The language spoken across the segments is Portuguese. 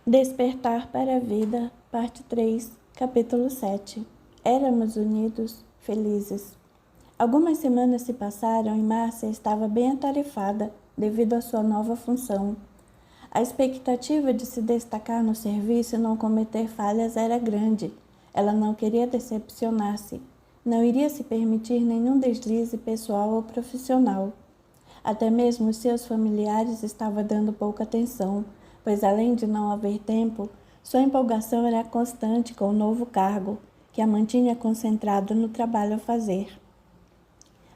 Despertar para a Vida, Parte 3, Capítulo 7. Éramos unidos, felizes. Algumas semanas se passaram e Márcia estava bem atarefada devido à sua nova função. A expectativa de se destacar no serviço e não cometer falhas era grande. Ela não queria decepcionar-se. Não iria se permitir nenhum deslize pessoal ou profissional. Até mesmo os seus familiares estavam dando pouca atenção, pois além de não haver tempo, sua empolgação era constante com o novo cargo, que a mantinha concentrada no trabalho a fazer.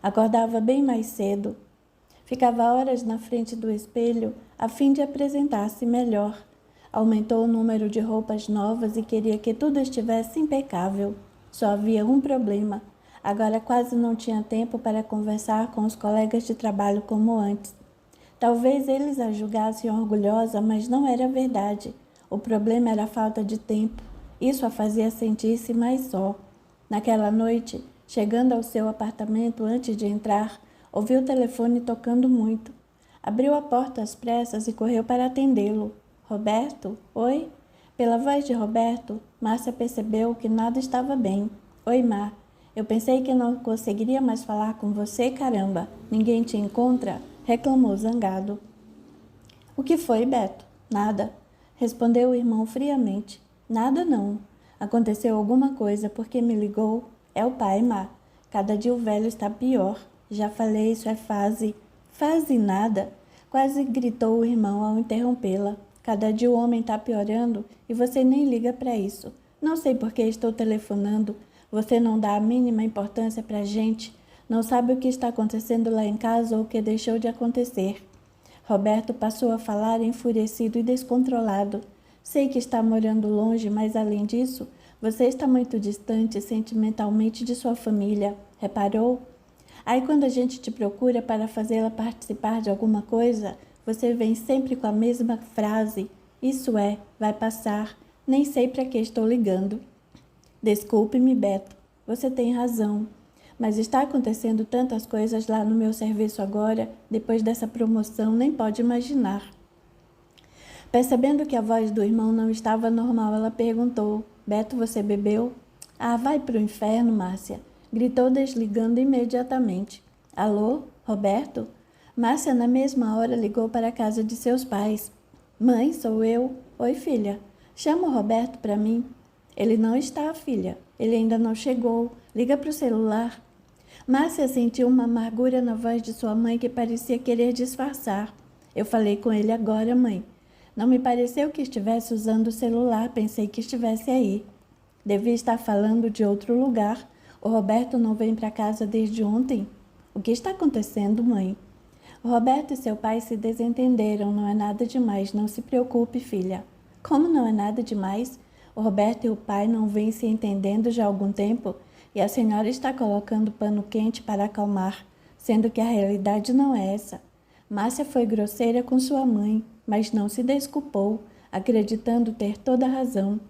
Acordava bem mais cedo. Ficava horas na frente do espelho a fim de apresentar-se melhor. Aumentou o número de roupas novas e queria que tudo estivesse impecável. Só havia um problema. Agora quase não tinha tempo para conversar com os colegas de trabalho como antes. Talvez eles a julgassem orgulhosa, mas não era verdade. O problema era a falta de tempo. Isso a fazia sentir-se mais só. Naquela noite, chegando ao seu apartamento antes de entrar, ouviu o telefone tocando muito. Abriu a porta às pressas e correu para atendê-lo. Roberto? Oi? Pela voz de Roberto, Márcia percebeu que nada estava bem. Oi, Mar. Eu pensei que não conseguiria mais falar com você, caramba. Ninguém te encontra? Reclamou zangado. O que foi, Beto? Nada. Respondeu o irmão friamente. Nada não. Aconteceu alguma coisa porque me ligou. É o pai, Mar. Cada dia o velho está pior. Já falei, isso é fase. Fase nada. Quase gritou o irmão ao interrompê-la. Cada dia o homem está piorando e você nem liga para isso. Não sei por que estou telefonando. Você não dá a mínima importância para a gente. Não sabe o que está acontecendo lá em casa ou o que deixou de acontecer. Roberto passou a falar enfurecido e descontrolado. Sei que está morando longe, mas além disso, você está muito distante sentimentalmente de sua família. Reparou? Aí quando a gente te procura para fazê-la participar de alguma coisa, você vem sempre com a mesma frase. Isso é, vai passar. Nem sei para que estou ligando. Desculpe-me, Beto. Você tem razão. Mas está acontecendo tantas coisas lá no meu serviço agora, depois dessa promoção, nem pode imaginar. Percebendo que a voz do irmão não estava normal, ela perguntou, Beto, você bebeu? Ah, vai pro inferno, Márcia, gritou desligando imediatamente. Alô, Roberto? Márcia, na mesma hora, ligou para a casa de seus pais. Mãe, sou eu. Oi, filha. Chama o Roberto para mim. Ele não está, filha. Ele ainda não chegou. Liga para o celular. Márcia sentiu uma amargura na voz de sua mãe que parecia querer disfarçar. Eu falei com ele agora, mãe. Não me pareceu que estivesse usando o celular, pensei que estivesse aí. Devia estar falando de outro lugar. O Roberto não vem para casa desde ontem. O que está acontecendo, mãe? O Roberto e seu pai se desentenderam, não é nada demais, não se preocupe, filha. Como não é nada demais? O Roberto e o pai não vêm se entendendo já há algum tempo e a senhora está colocando pano quente para acalmar, sendo que a realidade não é essa. Márcia foi grosseira com sua mãe, mas não se desculpou, acreditando ter toda a razão.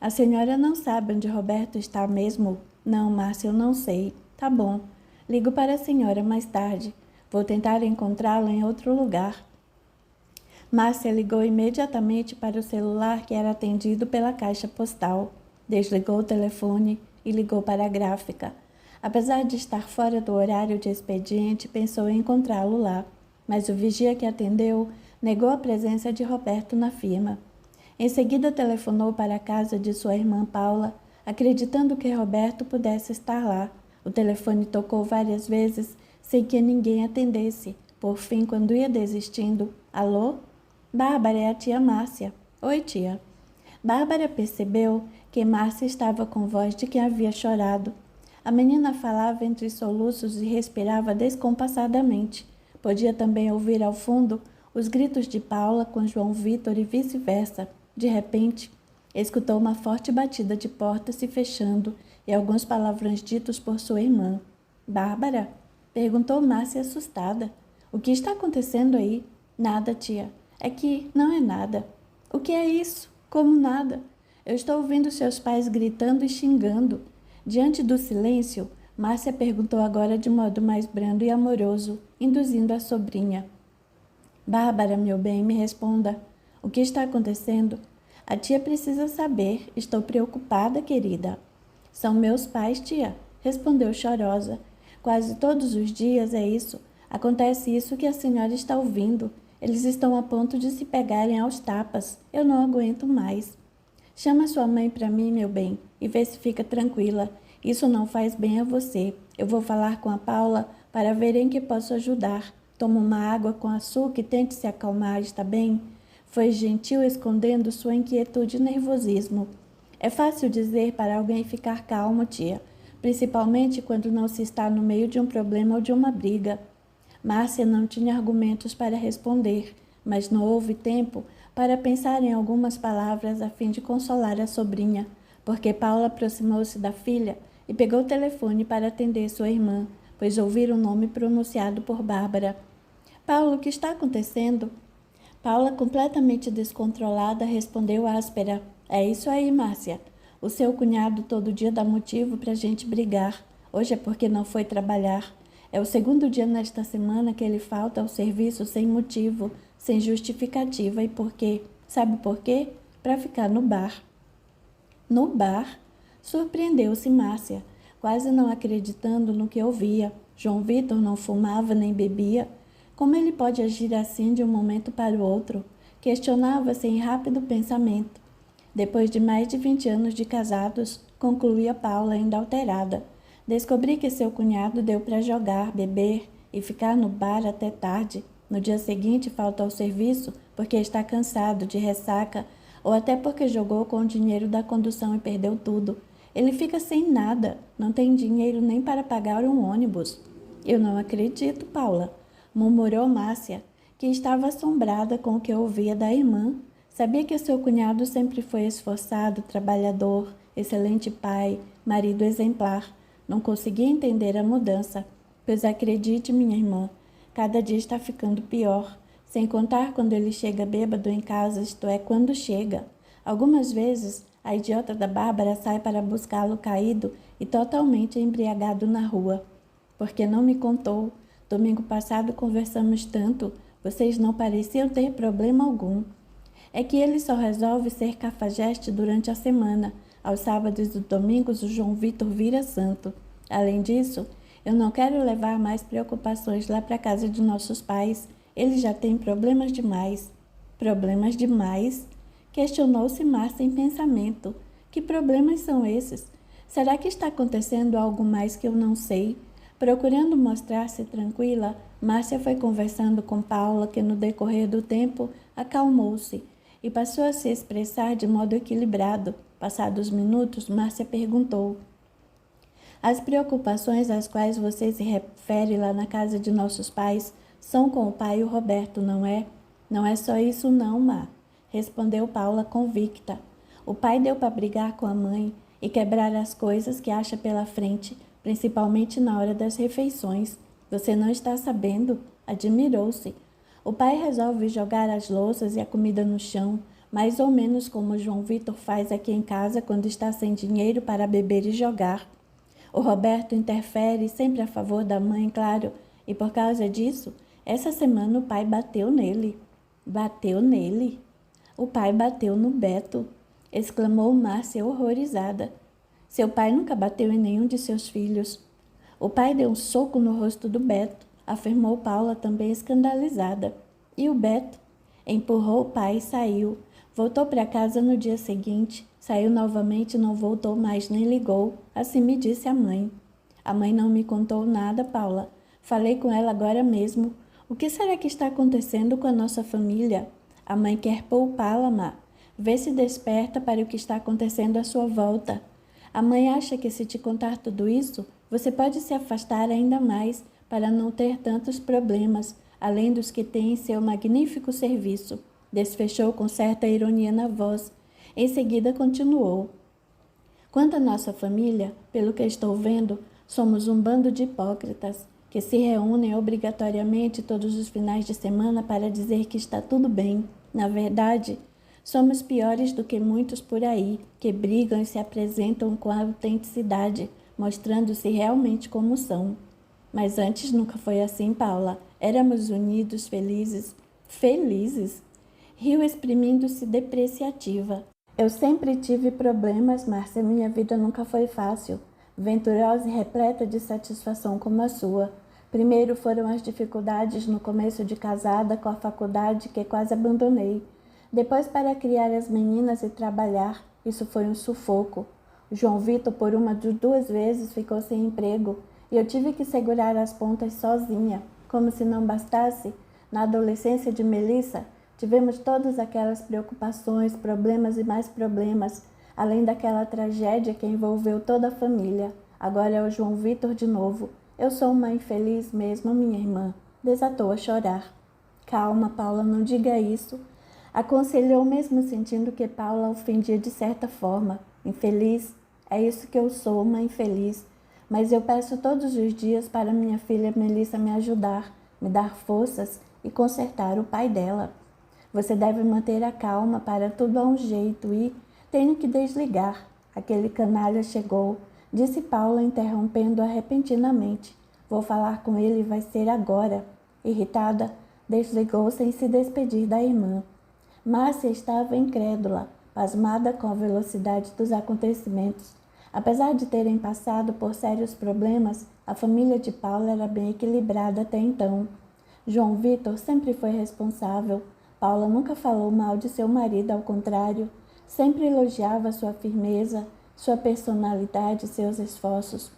A senhora não sabe onde Roberto está mesmo? Não, Márcia, eu não sei. Tá bom. Ligo para a senhora mais tarde. Vou tentar encontrá-lo em outro lugar. Márcia ligou imediatamente para o celular que era atendido pela caixa postal. Desligou o telefone e ligou para a gráfica. Apesar de estar fora do horário de expediente, pensou em encontrá-lo lá, mas o vigia que atendeu negou a presença de Roberto na firma. Em seguida, telefonou para a casa de sua irmã Paula, acreditando que Roberto pudesse estar lá. O telefone tocou várias vezes, sem que ninguém atendesse. Por fim, quando ia desistindo, alô? Bárbara, é a tia Márcia. Oi, tia. Bárbara percebeu que Márcia estava com voz de quem havia chorado. A menina falava entre soluços e respirava descompassadamente. Podia também ouvir ao fundo os gritos de Paula com João Vitor e vice-versa. De repente, escutou uma forte batida de porta se fechando e alguns palavrões ditos por sua irmã. Bárbara? Perguntou Márcia assustada. O que está acontecendo aí? Nada, tia. É que não é nada. O que é isso? Como nada? Eu estou ouvindo seus pais gritando e xingando. Diante do silêncio, Márcia perguntou agora de modo mais brando e amoroso, induzindo a sobrinha. Bárbara, meu bem, me responda. O que está acontecendo? A tia precisa saber. Estou preocupada, querida. São meus pais, tia, respondeu chorosa. Quase todos os dias é isso. Acontece isso que a senhora está ouvindo. Eles estão a ponto de se pegarem aos tapas. Eu não aguento mais. Chama sua mãe para mim, meu bem, e vê se fica tranquila. Isso não faz bem a você. Eu vou falar com a Paula para ver em que posso ajudar. Toma uma água com açúcar e tente se acalmar, está bem? Foi gentil escondendo sua inquietude e nervosismo. É fácil dizer para alguém ficar calmo, tia, principalmente quando não se está no meio de um problema ou de uma briga. Márcia não tinha argumentos para responder, mas não houve tempo para pensar em algumas palavras a fim de consolar a sobrinha, porque Paula aproximou-se da filha e pegou o telefone para atender sua irmã, pois ouvira o nome pronunciado por Bárbara. Paula, o que está acontecendo? Paula, completamente descontrolada, respondeu áspera. É isso aí, Márcia. O seu cunhado todo dia dá motivo para a gente brigar. Hoje é porque não foi trabalhar. É o segundo dia nesta semana que ele falta ao serviço sem motivo, sem justificativa. E por quê? Sabe por quê? Para ficar no bar. No bar? Surpreendeu-se Márcia, quase não acreditando no que ouvia. João Vitor não fumava nem bebia. Como ele pode agir assim de um momento para o outro? Questionava-se em rápido pensamento. Depois de mais de 20 anos de casados, concluía Paula ainda alterada. Descobri que seu cunhado deu para jogar, beber e ficar no bar até tarde. No dia seguinte falta ao serviço porque está cansado, de ressaca, ou até porque jogou com o dinheiro da condução e perdeu tudo. Ele fica sem nada, não tem dinheiro nem para pagar um ônibus. Eu não acredito, Paula, murmurou Márcia, que estava assombrada com o que ouvia da irmã. Sabia que seu cunhado sempre foi esforçado, trabalhador, excelente pai, marido exemplar. Não conseguia entender a mudança. Pois acredite, minha irmã, cada dia está ficando pior. Sem contar quando ele chega bêbado em casa, isto é, quando chega. Algumas vezes, a idiota da Bárbara sai para buscá-lo caído e totalmente embriagado na rua. Porque não me contou? Domingo passado conversamos tanto, vocês não pareciam ter problema algum. É que ele só resolve ser cafajeste durante a semana. Aos sábados e domingos o João Vitor vira santo. Além disso, eu não quero levar mais preocupações lá para a casa de nossos pais. Ele já tem problemas demais. Problemas demais? Questionou-se Márcia em pensamento. Que problemas são esses? Será que está acontecendo algo mais que eu não sei? Procurando mostrar-se tranquila, Márcia foi conversando com Paula, que no decorrer do tempo acalmou-se e passou a se expressar de modo equilibrado. Passados minutos, Márcia perguntou: as preocupações às quais você se refere lá na casa de nossos pais são com o pai e o Roberto, não é? Não é só isso não, Má, respondeu Paula convicta. O pai deu para brigar com a mãe e quebrar as coisas que acha pela frente, principalmente na hora das refeições. Você não está sabendo? Admirou-se. O pai resolve jogar as louças e a comida no chão, mais ou menos como o João Vitor faz aqui em casa quando está sem dinheiro para beber e jogar. O Roberto interfere, sempre a favor da mãe, claro, e por causa disso, essa semana o pai bateu nele. Bateu nele? O pai bateu no Beto, exclamou Márcia horrorizada. Seu pai nunca bateu em nenhum de seus filhos. O pai deu um soco no rosto do Beto, afirmou Paula também escandalizada. E o Beto? Empurrou o pai e saiu. Voltou para casa no dia seguinte. Saiu novamente e não voltou mais nem ligou. Assim me disse a mãe. A mãe não me contou nada, Paula. Falei com ela agora mesmo. O que será que está acontecendo com a nossa família? A mãe quer poupá-la, Má. Vê se desperta para o que está acontecendo à sua volta. A mãe acha que se te contar tudo isso, você pode se afastar ainda mais para não ter tantos problemas, além dos que tem em seu magnífico serviço. Desfechou com certa ironia na voz. Em seguida continuou. Quanto à nossa família, pelo que estou vendo, somos um bando de hipócritas que se reúnem obrigatoriamente todos os finais de semana para dizer que está tudo bem. Na verdade, somos piores do que muitos por aí, que brigam e se apresentam com autenticidade, mostrando-se realmente como são. Mas antes nunca foi assim, Paula. Éramos unidos, felizes. Felizes? Riu exprimindo-se depreciativa. Eu sempre tive problemas, Márcia. Minha vida nunca foi fácil, venturosa e repleta de satisfação como a sua. Primeiro foram as dificuldades no começo de casada com a faculdade que quase abandonei. Depois para criar as meninas e trabalhar. Isso foi um sufoco. João Vitor, por uma de 2 vezes, ficou sem emprego e eu tive que segurar as pontas sozinha. Como se não bastasse, na adolescência de Melissa, tivemos todas aquelas preocupações, problemas e mais problemas, além daquela tragédia que envolveu toda a família. Agora é o João Vitor de novo. Eu sou uma infeliz mesmo, minha irmã. Desatou a chorar. Calma, Paula, não diga isso. Aconselhou, mesmo sentindo que Paula ofendia de certa forma. Infeliz? É isso que eu sou, uma infeliz. Mas eu peço todos os dias para minha filha Melissa me ajudar, me dar forças e consertar o pai dela. Você deve manter a calma, para tudo há um jeito e tenho que desligar. Aquele canalha chegou, disse Paula, interrompendo-a repentinamente. Vou falar com ele e vai ser agora. Irritada, desligou sem se despedir da irmã. Márcia estava incrédula, pasmada com a velocidade dos acontecimentos. Apesar de terem passado por sérios problemas, a família de Paula era bem equilibrada até então. João Vitor sempre foi responsável. Paula nunca falou mal de seu marido, ao contrário, sempre elogiava sua firmeza, sua personalidade e seus esforços.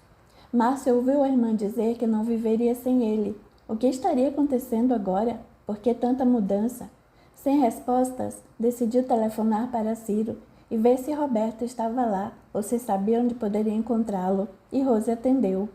Márcia ouviu a irmã dizer que não viveria sem ele. O que estaria acontecendo agora? Por que tanta mudança? Sem respostas, decidiu telefonar para Ciro e ver se Roberto estava lá ou se sabia onde poderia encontrá-lo. E Rose atendeu.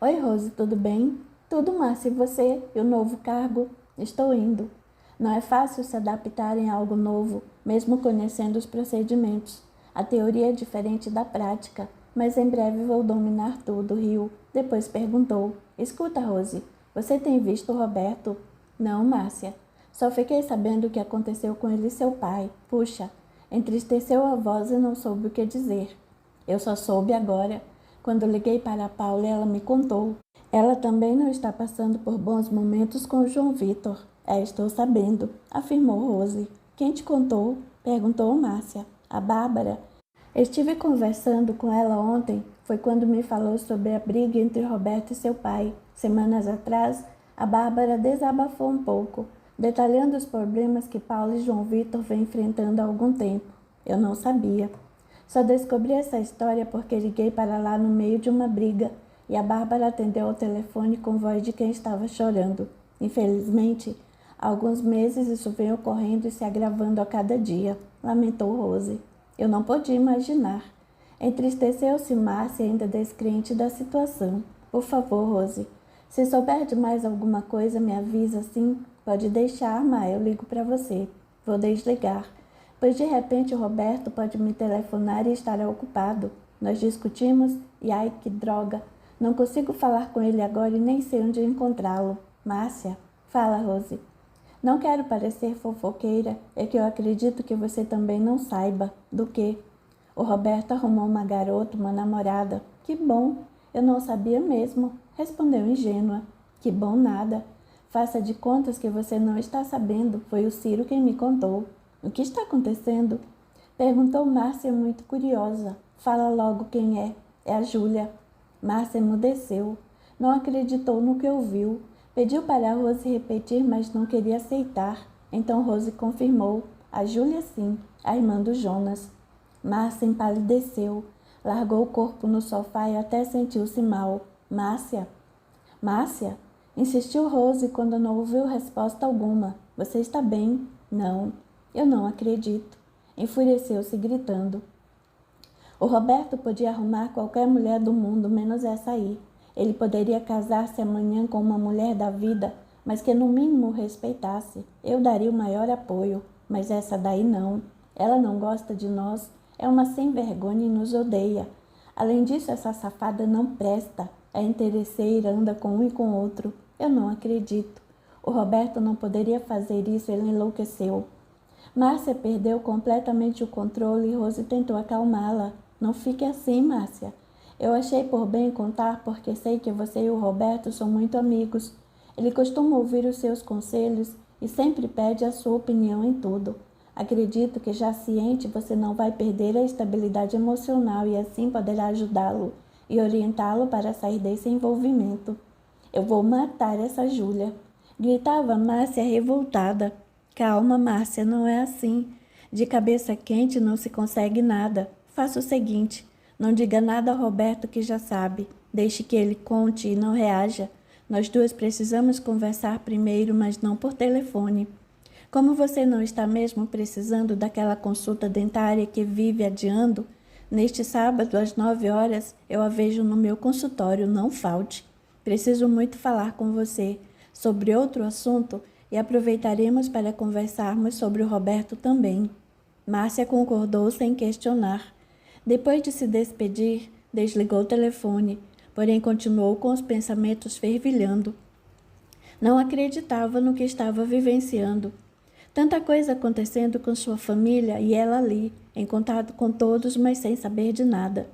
Oi, Rose, tudo bem? Tudo, Márcia, e você? E o novo cargo? Estou indo. Não é fácil se adaptar em algo novo, mesmo conhecendo os procedimentos. A teoria é diferente da prática, mas em breve vou dominar tudo, riu. Depois perguntou. Escuta, Rose, você tem visto o Roberto? Não, Márcia. Só fiquei sabendo o que aconteceu com ele e seu pai. Puxa, entristeceu a voz e não soube o que dizer. Eu só soube agora. Quando liguei para a Paula, ela me contou. Ela também não está passando por bons momentos com o João Vitor. Estou sabendo, afirmou Rose. Quem te contou? Perguntou Márcia. A Bárbara. Estive conversando com ela ontem. Foi quando me falou sobre a briga entre Roberto e seu pai. Semanas atrás, a Bárbara desabafou um pouco, detalhando os problemas que Paula e João Vitor vêm enfrentando há algum tempo. Eu não sabia. Só descobri essa história porque liguei para lá no meio de uma briga e a Bárbara atendeu ao telefone com voz de quem estava chorando. Infelizmente, há alguns meses isso vem ocorrendo e se agravando a cada dia, lamentou Rose. Eu não podia imaginar. Entristeceu-se Márcia, ainda descrente da situação. Por favor, Rose, se souber de mais alguma coisa, me avisa, sim. Pode deixar, Má, eu ligo para você. Vou desligar, pois de repente o Roberto pode me telefonar e estar ocupado. Nós discutimos e ai, que droga. Não consigo falar com ele agora e nem sei onde encontrá-lo. Márcia, fala, Rose. Não quero parecer fofoqueira, é que eu acredito que você também não saiba. Do quê? O Roberto arrumou uma garota, uma namorada. Que bom, eu não sabia mesmo, respondeu ingênua. Que bom nada. Faça de contas que você não está sabendo, foi o Ciro quem me contou. O que está acontecendo? Perguntou Márcia, muito curiosa. Fala logo quem é. É a Júlia. Márcia emudeceu. Não acreditou no que ouviu. Pediu para a Rose repetir, mas não queria aceitar. Então Rose confirmou. A Júlia sim, a irmã do Jonas. Márcia empalideceu. Largou o corpo no sofá e até sentiu-se mal. Márcia? Márcia? Insistiu Rose quando não ouviu resposta alguma. Você está bem? Não. Eu não acredito. Enfureceu-se gritando. O Roberto podia arrumar qualquer mulher do mundo, menos essa aí. Ele poderia casar-se amanhã com uma mulher da vida, mas que no mínimo o respeitasse. Eu daria o maior apoio, mas essa daí não. Ela não gosta de nós, é uma sem-vergonha e nos odeia. Além disso, essa safada não presta. É interesseira, anda com um e com outro. Eu não acredito. O Roberto não poderia fazer isso, ele enlouqueceu. Márcia perdeu completamente o controle e Rose tentou acalmá-la. Não fique assim, Márcia. Eu achei por bem contar porque sei que você e o Roberto são muito amigos. Ele costuma ouvir os seus conselhos e sempre pede a sua opinião em tudo. Acredito que já ciente você não vai perder a estabilidade emocional e assim poderá ajudá-lo e orientá-lo para sair desse envolvimento. Eu vou matar essa Júlia, gritava Márcia revoltada. Calma, Márcia, não é assim. De cabeça quente não se consegue nada. Faça o seguinte, não diga nada ao Roberto que já sabe. Deixe que ele conte e não reaja. Nós duas precisamos conversar primeiro, mas não por telefone. Como você não está mesmo precisando daquela consulta dentária que vive adiando, neste sábado às 9 horas eu a vejo no meu consultório, não falte. Preciso muito falar com você sobre outro assunto e aproveitaremos para conversarmos sobre o Roberto também. Márcia concordou sem questionar. Depois de se despedir, desligou o telefone, porém continuou com os pensamentos fervilhando. Não acreditava no que estava vivenciando. Tanta coisa acontecendo com sua família e ela ali, em contato com todos, mas sem saber de nada.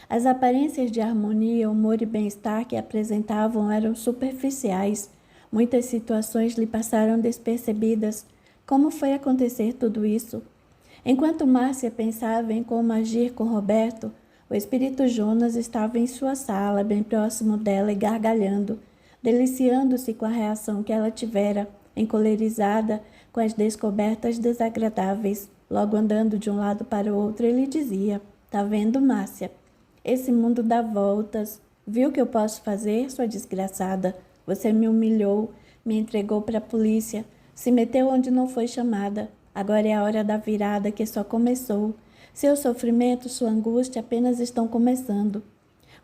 As aparências de harmonia, humor e bem-estar que apresentavam eram superficiais. Muitas situações lhe passaram despercebidas. Como foi acontecer tudo isso? Enquanto Márcia pensava em como agir com Roberto, o espírito Jonas estava em sua sala, bem próximo dela e gargalhando, deliciando-se com a reação que ela tivera, encolerizada com as descobertas desagradáveis. Logo andando de um lado para o outro, ele dizia: "Tá vendo, Márcia? Esse mundo dá voltas. Viu o que eu posso fazer, sua desgraçada? Você me humilhou, me entregou para a polícia, se meteu onde não foi chamada. Agora é a hora da virada que só começou. Seu sofrimento, sua angústia apenas estão começando."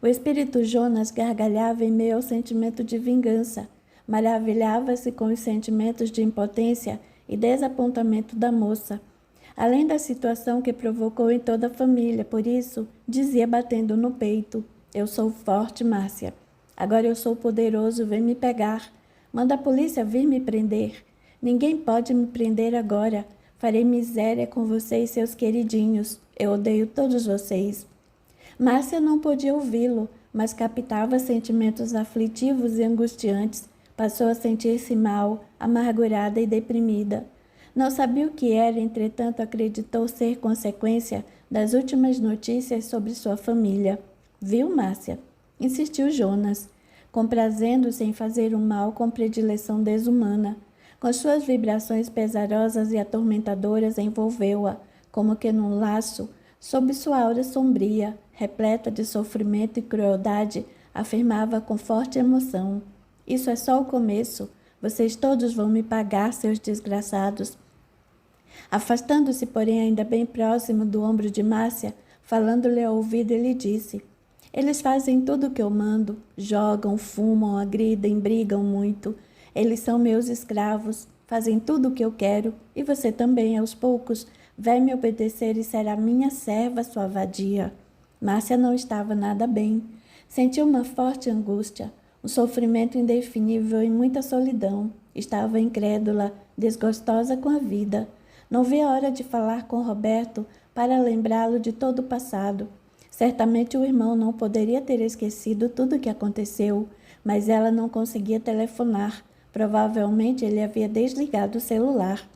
O espírito Jonas gargalhava em meio ao sentimento de vingança. Maravilhava-se com os sentimentos de impotência e desapontamento da moça, além da situação que provocou em toda a família. Por isso, dizia batendo no peito: "Eu sou forte, Márcia. Agora eu sou poderoso, vem me pegar. Manda a polícia vir me prender. Ninguém pode me prender agora. Farei miséria com vocês, seus queridinhos. Eu odeio todos vocês." Márcia não podia ouvi-lo, mas captava sentimentos aflitivos e angustiantes. Passou a sentir-se mal, amargurada e deprimida. Não sabia o que era, entretanto acreditou ser consequência das últimas notícias sobre sua família. "Viu, Márcia?" insistiu Jonas, comprazendo-se em fazer o mal com predileção desumana. Com suas vibrações pesarosas e atormentadoras envolveu-a, como que num laço, sob sua aura sombria, repleta de sofrimento e crueldade, afirmava com forte emoção: "Isso é só o começo. Vocês todos vão me pagar, seus desgraçados." Afastando-se, porém, ainda bem próximo do ombro de Márcia, falando-lhe ao ouvido, ele disse: "Eles fazem tudo o que eu mando. Jogam, fumam, agridem, brigam muito. Eles são meus escravos. Fazem tudo o que eu quero. E você também, aos poucos, vai me obedecer e será minha serva, sua vadia." Márcia não estava nada bem. Sentiu uma forte angústia, um sofrimento indefinível e muita solidão. Estava incrédula, desgostosa com a vida. Não via a hora de falar com Roberto para lembrá-lo de todo o passado. Certamente o irmão não poderia ter esquecido tudo o que aconteceu, mas ela não conseguia telefonar. Provavelmente ele havia desligado o celular.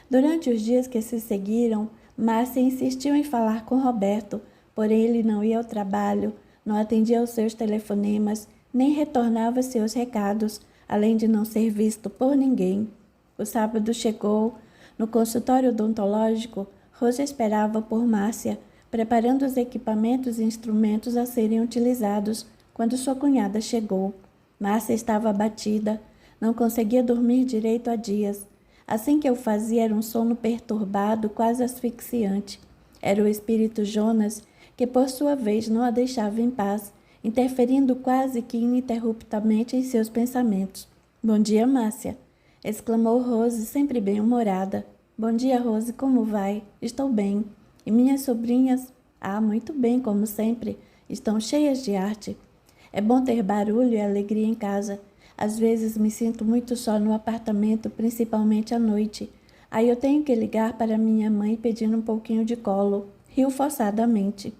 Durante os dias que se seguiram, Márcia insistiu em falar com Roberto, porém ele não ia ao trabalho, não atendia aos seus telefonemas, nem retornava seus recados, além de não ser visto por ninguém. O sábado chegou. No consultório odontológico, Rosa esperava por Márcia, preparando os equipamentos e instrumentos a serem utilizados, quando sua cunhada chegou. Márcia estava abatida, não conseguia dormir direito há dias. Assim que eu fazia era um sono perturbado, quase asfixiante. Era o espírito Jonas que, por sua vez, não a deixava em paz, interferindo quase que ininterruptamente em seus pensamentos. "Bom dia, Márcia!" exclamou Rose, sempre bem-humorada. "Bom dia, Rose, como vai?" "Estou bem." "E minhas sobrinhas?" "Ah, muito bem, como sempre. Estão cheias de arte." "É bom ter barulho e alegria em casa. Às vezes me sinto muito só no apartamento, principalmente à noite. Aí eu tenho que ligar para minha mãe pedindo um pouquinho de colo." Riu forçadamente.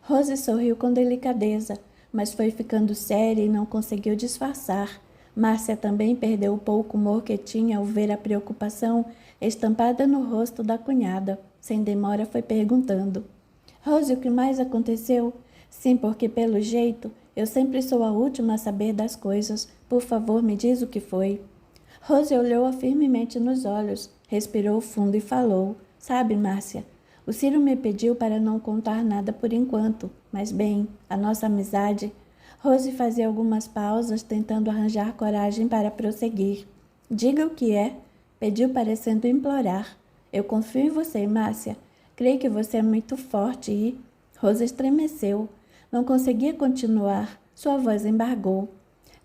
Rose sorriu com delicadeza, mas foi ficando séria e não conseguiu disfarçar. Márcia também perdeu o pouco humor que tinha ao ver a preocupação estampada no rosto da cunhada. Sem demora foi perguntando: Rose, o que mais aconteceu? Sim, porque pelo jeito, eu sempre sou a última a saber das coisas. Por favor, me diz o que foi. Rose olhou-a firmemente nos olhos, respirou fundo e falou: Sabe, Márcia, o Ciro me pediu para não contar nada por enquanto, mas bem, a nossa amizade... Rose fazia algumas pausas, tentando arranjar coragem para prosseguir. Diga o que é, pediu parecendo implorar. Eu confio em você, Márcia. Creio que você é muito forte e... Rose estremeceu. Não conseguia continuar. Sua voz embargou.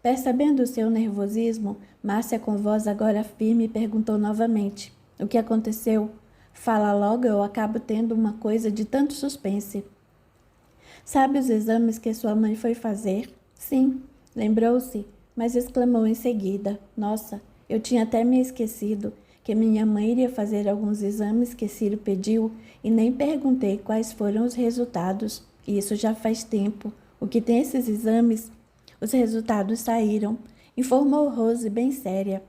Percebendo o seu nervosismo, Márcia, com voz agora firme, perguntou novamente: O que aconteceu? Fala logo, eu acabo tendo uma coisa de tanto suspense. Sabe os exames que sua mãe foi fazer? Sim, lembrou-se, mas exclamou em seguida: Nossa, eu tinha até me esquecido que minha mãe iria fazer alguns exames que Ciro pediu e nem perguntei quais foram os resultados. E isso já faz tempo. O que tem esses exames? Os resultados saíram, informou Rose bem séria.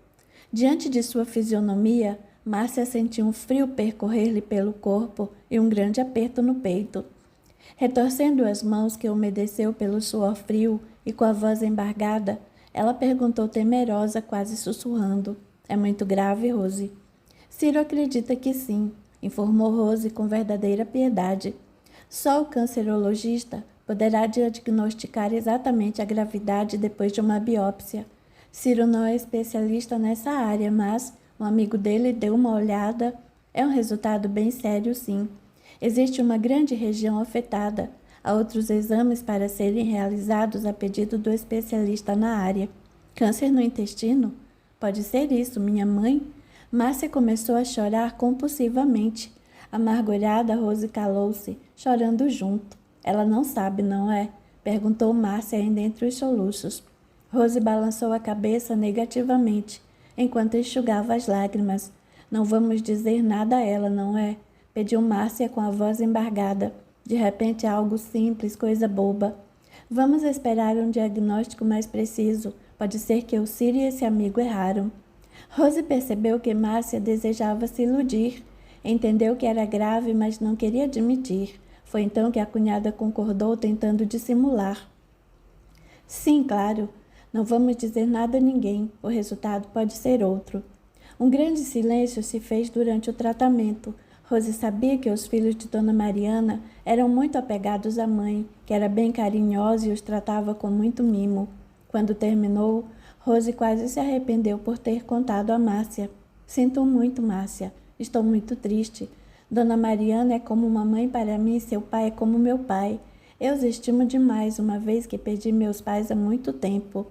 Diante de sua fisionomia, Márcia sentiu um frio percorrer-lhe pelo corpo e um grande aperto no peito. Retorcendo as mãos que umedeceu pelo suor frio e com a voz embargada, ela perguntou temerosa, quase sussurrando: É muito grave, Rose? Ciro acredita que sim, informou Rose com verdadeira piedade. Só o cancerologista poderá diagnosticar exatamente a gravidade depois de uma biópsia. Ciro não é especialista nessa área, mas um amigo dele deu uma olhada. É um resultado bem sério, sim. Existe uma grande região afetada. Há outros exames para serem realizados a pedido do especialista na área. Câncer no intestino? Pode ser isso, minha mãe? Márcia começou a chorar compulsivamente. Amargurada, Rose calou-se, chorando junto. Ela não sabe, não é? Perguntou Márcia ainda entre os soluços. Rose balançou a cabeça negativamente, enquanto enxugava as lágrimas. Não vamos dizer nada a ela, não é? Pediu Márcia com a voz embargada. De repente algo simples, coisa boba. Vamos esperar um diagnóstico mais preciso. Pode ser que o Ciro e esse amigo erraram. Rose percebeu que Márcia desejava se iludir. Entendeu que era grave, mas não queria admitir. Foi então que a cunhada concordou, tentando dissimular. Sim, claro. Não vamos dizer nada a ninguém. O resultado pode ser outro. Um grande silêncio se fez durante o tratamento. Rose sabia que os filhos de Dona Mariana eram muito apegados à mãe, que era bem carinhosa e os tratava com muito mimo. Quando terminou, Rose quase se arrependeu por ter contado a Márcia. Sinto muito, Márcia. Estou muito triste. Dona Mariana é como uma mãe para mim e seu pai é como meu pai. Eu os estimo demais, uma vez que perdi meus pais há muito tempo.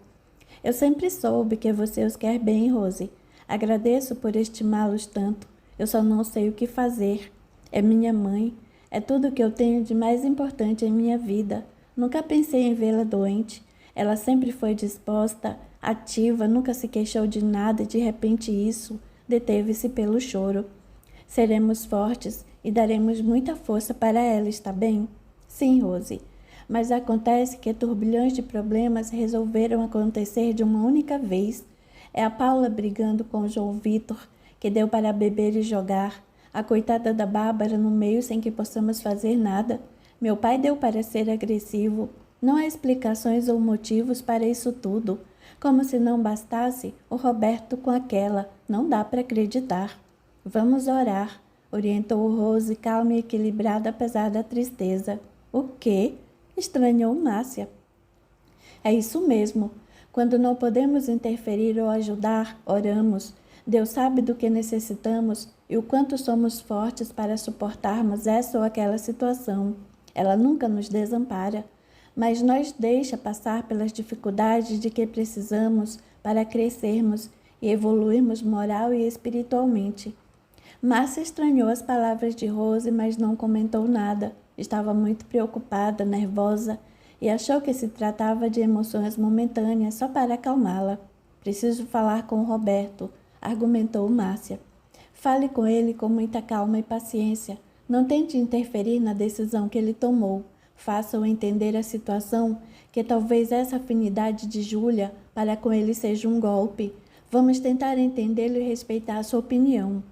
Eu sempre soube que você os quer bem, Rose. Agradeço por estimá-los tanto. Eu só não sei o que fazer. É minha mãe. É tudo o que eu tenho de mais importante em minha vida. Nunca pensei em vê-la doente. Ela sempre foi disposta, ativa, nunca se queixou de nada e de repente isso deteve-se pelo choro. Seremos fortes e daremos muita força para ela, está bem? Sim, Rose. Mas acontece que turbilhões de problemas resolveram acontecer de uma única vez. É a Paula brigando com o João Vitor, que deu para beber e jogar, a coitada da Bárbara no meio sem que possamos fazer nada. Meu pai deu para ser agressivo. Não há explicações ou motivos para isso tudo. Como se não bastasse, o Roberto com aquela. Não dá para acreditar. Vamos orar, orientou Rose, calma e equilibrada apesar da tristeza. O quê? Estranhou Márcia. É isso mesmo. Quando não podemos interferir ou ajudar, oramos. Deus sabe do que necessitamos e o quanto somos fortes para suportarmos essa ou aquela situação. Ela nunca nos desampara, mas nos deixa passar pelas dificuldades de que precisamos para crescermos e evoluirmos moral e espiritualmente. Márcia estranhou as palavras de Rose, mas não comentou nada. Estava muito preocupada, nervosa, e achou que se tratava de emoções momentâneas só para acalmá-la. Preciso falar com o Roberto, argumentou Márcia. Fale com ele com muita calma e paciência. Não tente interferir na decisão que ele tomou. Faça-o entender a situação, que talvez essa afinidade de Júlia para com ele seja um golpe. Vamos tentar entendê-lo e respeitar a sua opinião.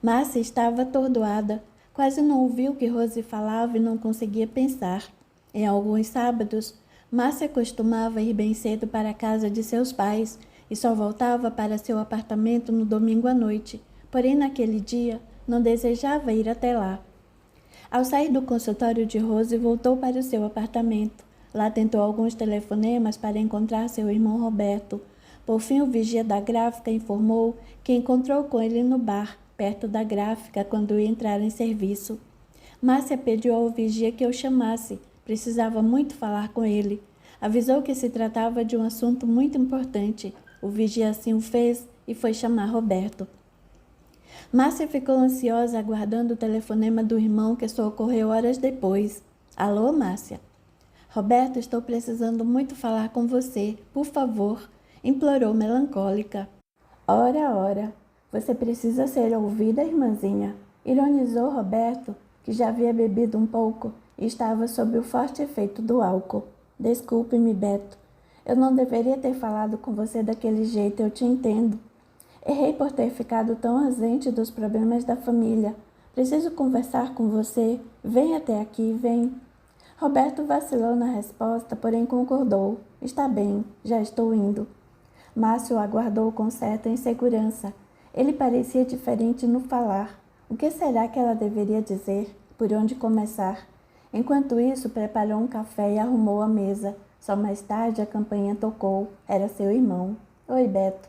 Márcia estava atordoada. Quase não ouviu o que Rose falava e não conseguia pensar. Em alguns sábados, Márcia costumava ir bem cedo para a casa de seus pais e só voltava para seu apartamento no domingo à noite. Porém, naquele dia, não desejava ir até lá. Ao sair do consultório de Rose, voltou para o seu apartamento. Lá tentou alguns telefonemas para encontrar seu irmão Roberto. Por fim, o vigia da gráfica informou que encontrou com ele no bar, perto da gráfica, quando ia entrar em serviço. Márcia pediu ao vigia que o chamasse. Precisava muito falar com ele. Avisou que se tratava de um assunto muito importante. O vigia assim o fez e foi chamar Roberto. Márcia ficou ansiosa aguardando o telefonema do irmão que só ocorreu horas depois. Alô, Márcia? Roberto, estou precisando muito falar com você. Por favor, implorou melancólica. Ora, você precisa ser ouvida, irmãzinha. Ironizou Roberto, que já havia bebido um pouco e estava sob o forte efeito do álcool. Desculpe-me, Beto. Eu não deveria ter falado com você daquele jeito, eu te entendo. Errei por ter ficado tão ausente dos problemas da família. Preciso conversar com você. Vem até aqui, vem. Roberto vacilou na resposta, porém concordou. Está bem, já estou indo. Márcio aguardou com certa insegurança. Ele parecia diferente no falar. O que será que ela deveria dizer? Por onde começar? Enquanto isso, preparou um café e arrumou a mesa. Só mais tarde a campainha tocou. Era seu irmão. Oi, Beto.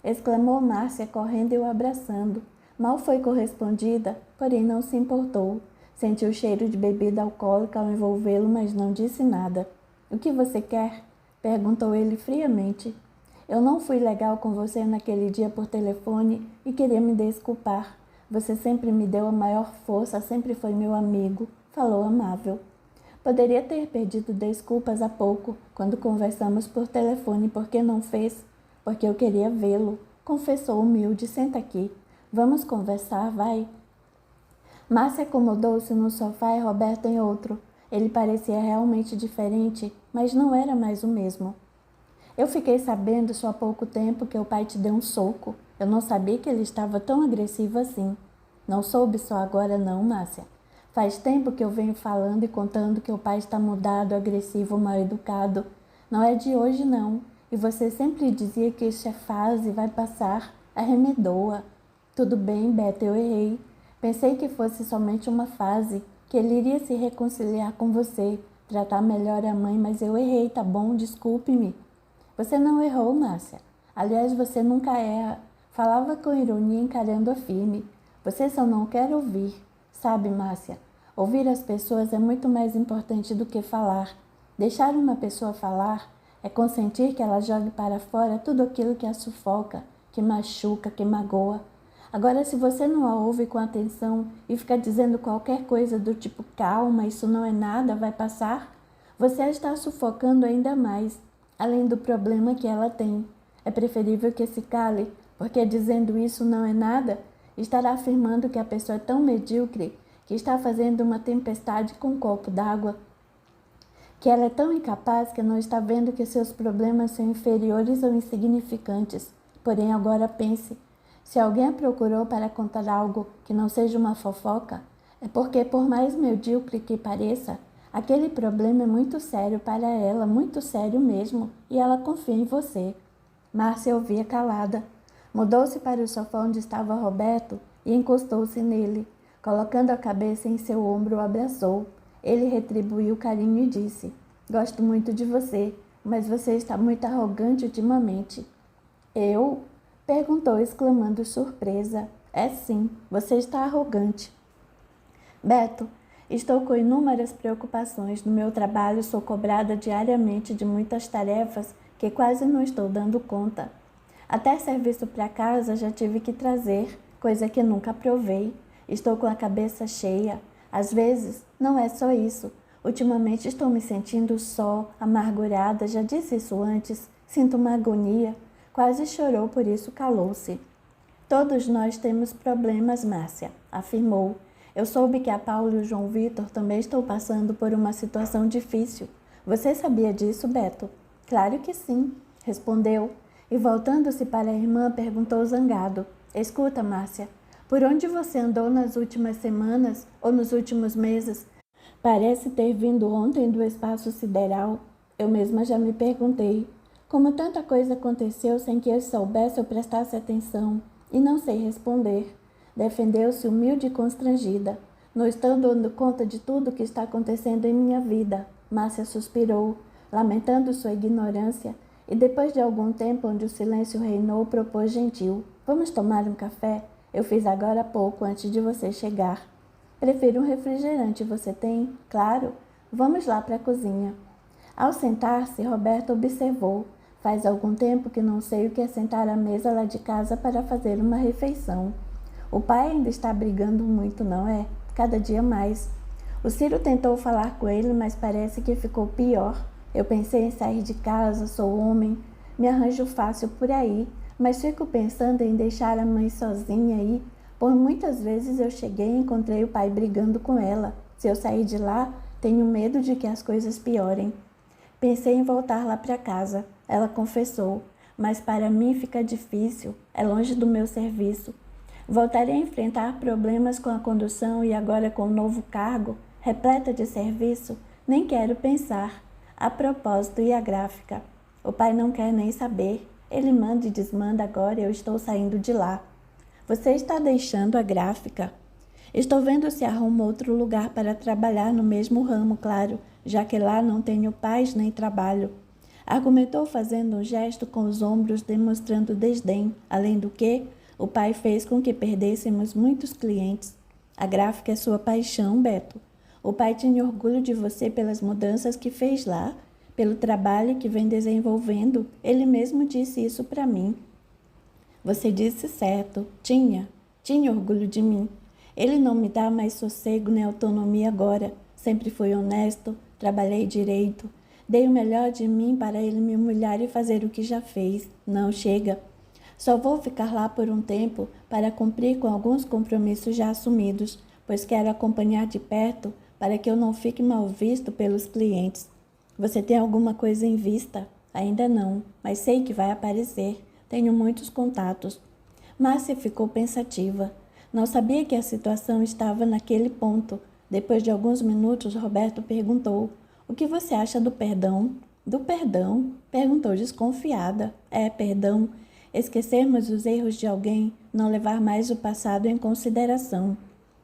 Exclamou Márcia, correndo e o abraçando. Mal foi correspondida, porém não se importou. Sentiu o cheiro de bebida alcoólica ao envolvê-lo, mas não disse nada. O que você quer? Perguntou ele friamente. Eu não fui legal com você naquele dia por telefone e queria me desculpar. Você sempre me deu a maior força, sempre foi meu amigo. Falou amável. Poderia ter pedido desculpas há pouco, quando conversamos por telefone. Por que não fez? Porque eu queria vê-lo. Confessou humilde. Senta aqui. Vamos conversar, vai. Márcia acomodou-se no sofá e Roberto em outro. Ele parecia realmente diferente, mas não era mais o mesmo. Eu fiquei sabendo só há pouco tempo que o pai te deu um soco. Eu não sabia que ele estava tão agressivo assim. Não soube só agora não, Márcia. Faz tempo que eu venho falando e contando que o pai está mudado, agressivo, mal educado. Não é de hoje não. E você sempre dizia que isso é fase, vai passar. Arremedou-a. Tudo bem, Beto, eu errei. Pensei que fosse somente uma fase, que ele iria se reconciliar com você, tratar melhor a mãe, mas eu errei, tá bom? Desculpe-me. Você não errou, Márcia. Aliás, você nunca erra. Falava com ironia, encarando-a firme. Você só não quer ouvir. Sabe, Márcia, ouvir as pessoas é muito mais importante do que falar. Deixar uma pessoa falar é consentir que ela jogue para fora tudo aquilo que a sufoca, que machuca, que magoa. Agora, se você não a ouve com atenção e fica dizendo qualquer coisa do tipo calma, isso não é nada, vai passar, você a está sufocando ainda mais, além do problema que ela tem. É preferível que se cale, porque dizendo isso não é nada, estará afirmando que a pessoa é tão medíocre que está fazendo uma tempestade com um copo d'água, que ela é tão incapaz que não está vendo que seus problemas são inferiores ou insignificantes. Porém, agora pense, se alguém a procurou para contar algo que não seja uma fofoca, é porque, por mais medíocre que pareça, aquele problema é muito sério para ela, muito sério mesmo, e ela confia em você. Márcia ouvia calada. Mudou-se para o sofá onde estava Roberto e encostou-se nele. Colocando a cabeça em seu ombro, o abraçou. Ele retribuiu o carinho e disse: Gosto muito de você, mas você está muito arrogante ultimamente. Eu? Perguntou, exclamando surpresa. É sim, você está arrogante. Beto, estou com inúmeras preocupações. No meu trabalho sou cobrada diariamente de muitas tarefas que quase não estou dando conta. Até serviço para casa já tive que trazer, coisa que nunca provei. Estou com a cabeça cheia. Às vezes, não é só isso. Ultimamente estou me sentindo só, amargurada, já disse isso antes. Sinto uma agonia. Quase chorou, por isso calou-se. Todos nós temos problemas, Márcia, afirmou. Eu soube que a Paula e o João Vitor também estão passando por uma situação difícil. Você sabia disso, Beto? Claro que sim, respondeu. E voltando-se para a irmã, perguntou zangado. Escuta, Márcia, Por onde você andou nas últimas semanas ou nos últimos meses? Parece ter vindo ontem do espaço sideral. Eu mesma já me perguntei. Como tanta coisa aconteceu sem que eu soubesse ou prestasse atenção, e não sei responder. Defendeu-se humilde e constrangida. Não estou dando conta de tudo o que está acontecendo em minha vida. Márcia suspirou, lamentando sua ignorância, e depois de algum tempo onde o silêncio reinou, propôs gentil. Vamos tomar um café? Eu fiz agora há pouco, antes de você chegar. Prefiro um refrigerante, você tem? Claro. Vamos lá para a cozinha. Ao sentar-se, Roberto observou. Faz algum tempo que não sei o que é sentar à mesa lá de casa para fazer uma refeição. O pai ainda está brigando muito, não é? Cada dia mais. O Ciro tentou falar com ele, mas parece que ficou pior. Eu pensei em sair de casa, sou homem, me arranjo fácil por aí, mas fico pensando em deixar a mãe sozinha aí. Por muitas vezes eu cheguei e encontrei o pai brigando com ela. Se eu sair de lá, tenho medo de que as coisas piorem. Pensei em voltar lá para casa, ela confessou, mas para mim fica difícil, é longe do meu serviço. Voltarei a enfrentar problemas com a condução e agora com um novo cargo, repleta de serviço, nem quero pensar. A propósito, e a gráfica? O pai não quer nem saber, ele manda e desmanda agora e eu estou saindo de lá. Você está deixando a gráfica? Estou vendo se arrumo outro lugar para trabalhar no mesmo ramo, claro, já que lá não tenho paz nem trabalho. Argumentou fazendo um gesto com os ombros, demonstrando desdém. Além do que, o pai fez com que perdêssemos muitos clientes. A gráfica é sua paixão, Beto. O pai tinha orgulho de você pelas mudanças que fez lá, pelo trabalho que vem desenvolvendo. Ele mesmo disse isso para mim. Você disse certo. Tinha orgulho de mim. Ele não me dá mais sossego nem autonomia agora. Sempre fui honesto, trabalhei direito. Dei o melhor de mim para ele me humilhar e fazer o que já fez. Não chega. Só vou ficar lá por um tempo para cumprir com alguns compromissos já assumidos, pois quero acompanhar de perto para que eu não fique mal visto pelos clientes. Você tem alguma coisa em vista? Ainda não, mas sei que vai aparecer. Tenho muitos contatos. Márcia ficou pensativa. Não sabia que a situação estava naquele ponto. Depois de alguns minutos, Roberto perguntou: o que você acha do perdão? Do perdão? Perguntou desconfiada. Perdão. Esquecermos os erros de alguém, não levar mais o passado em consideração.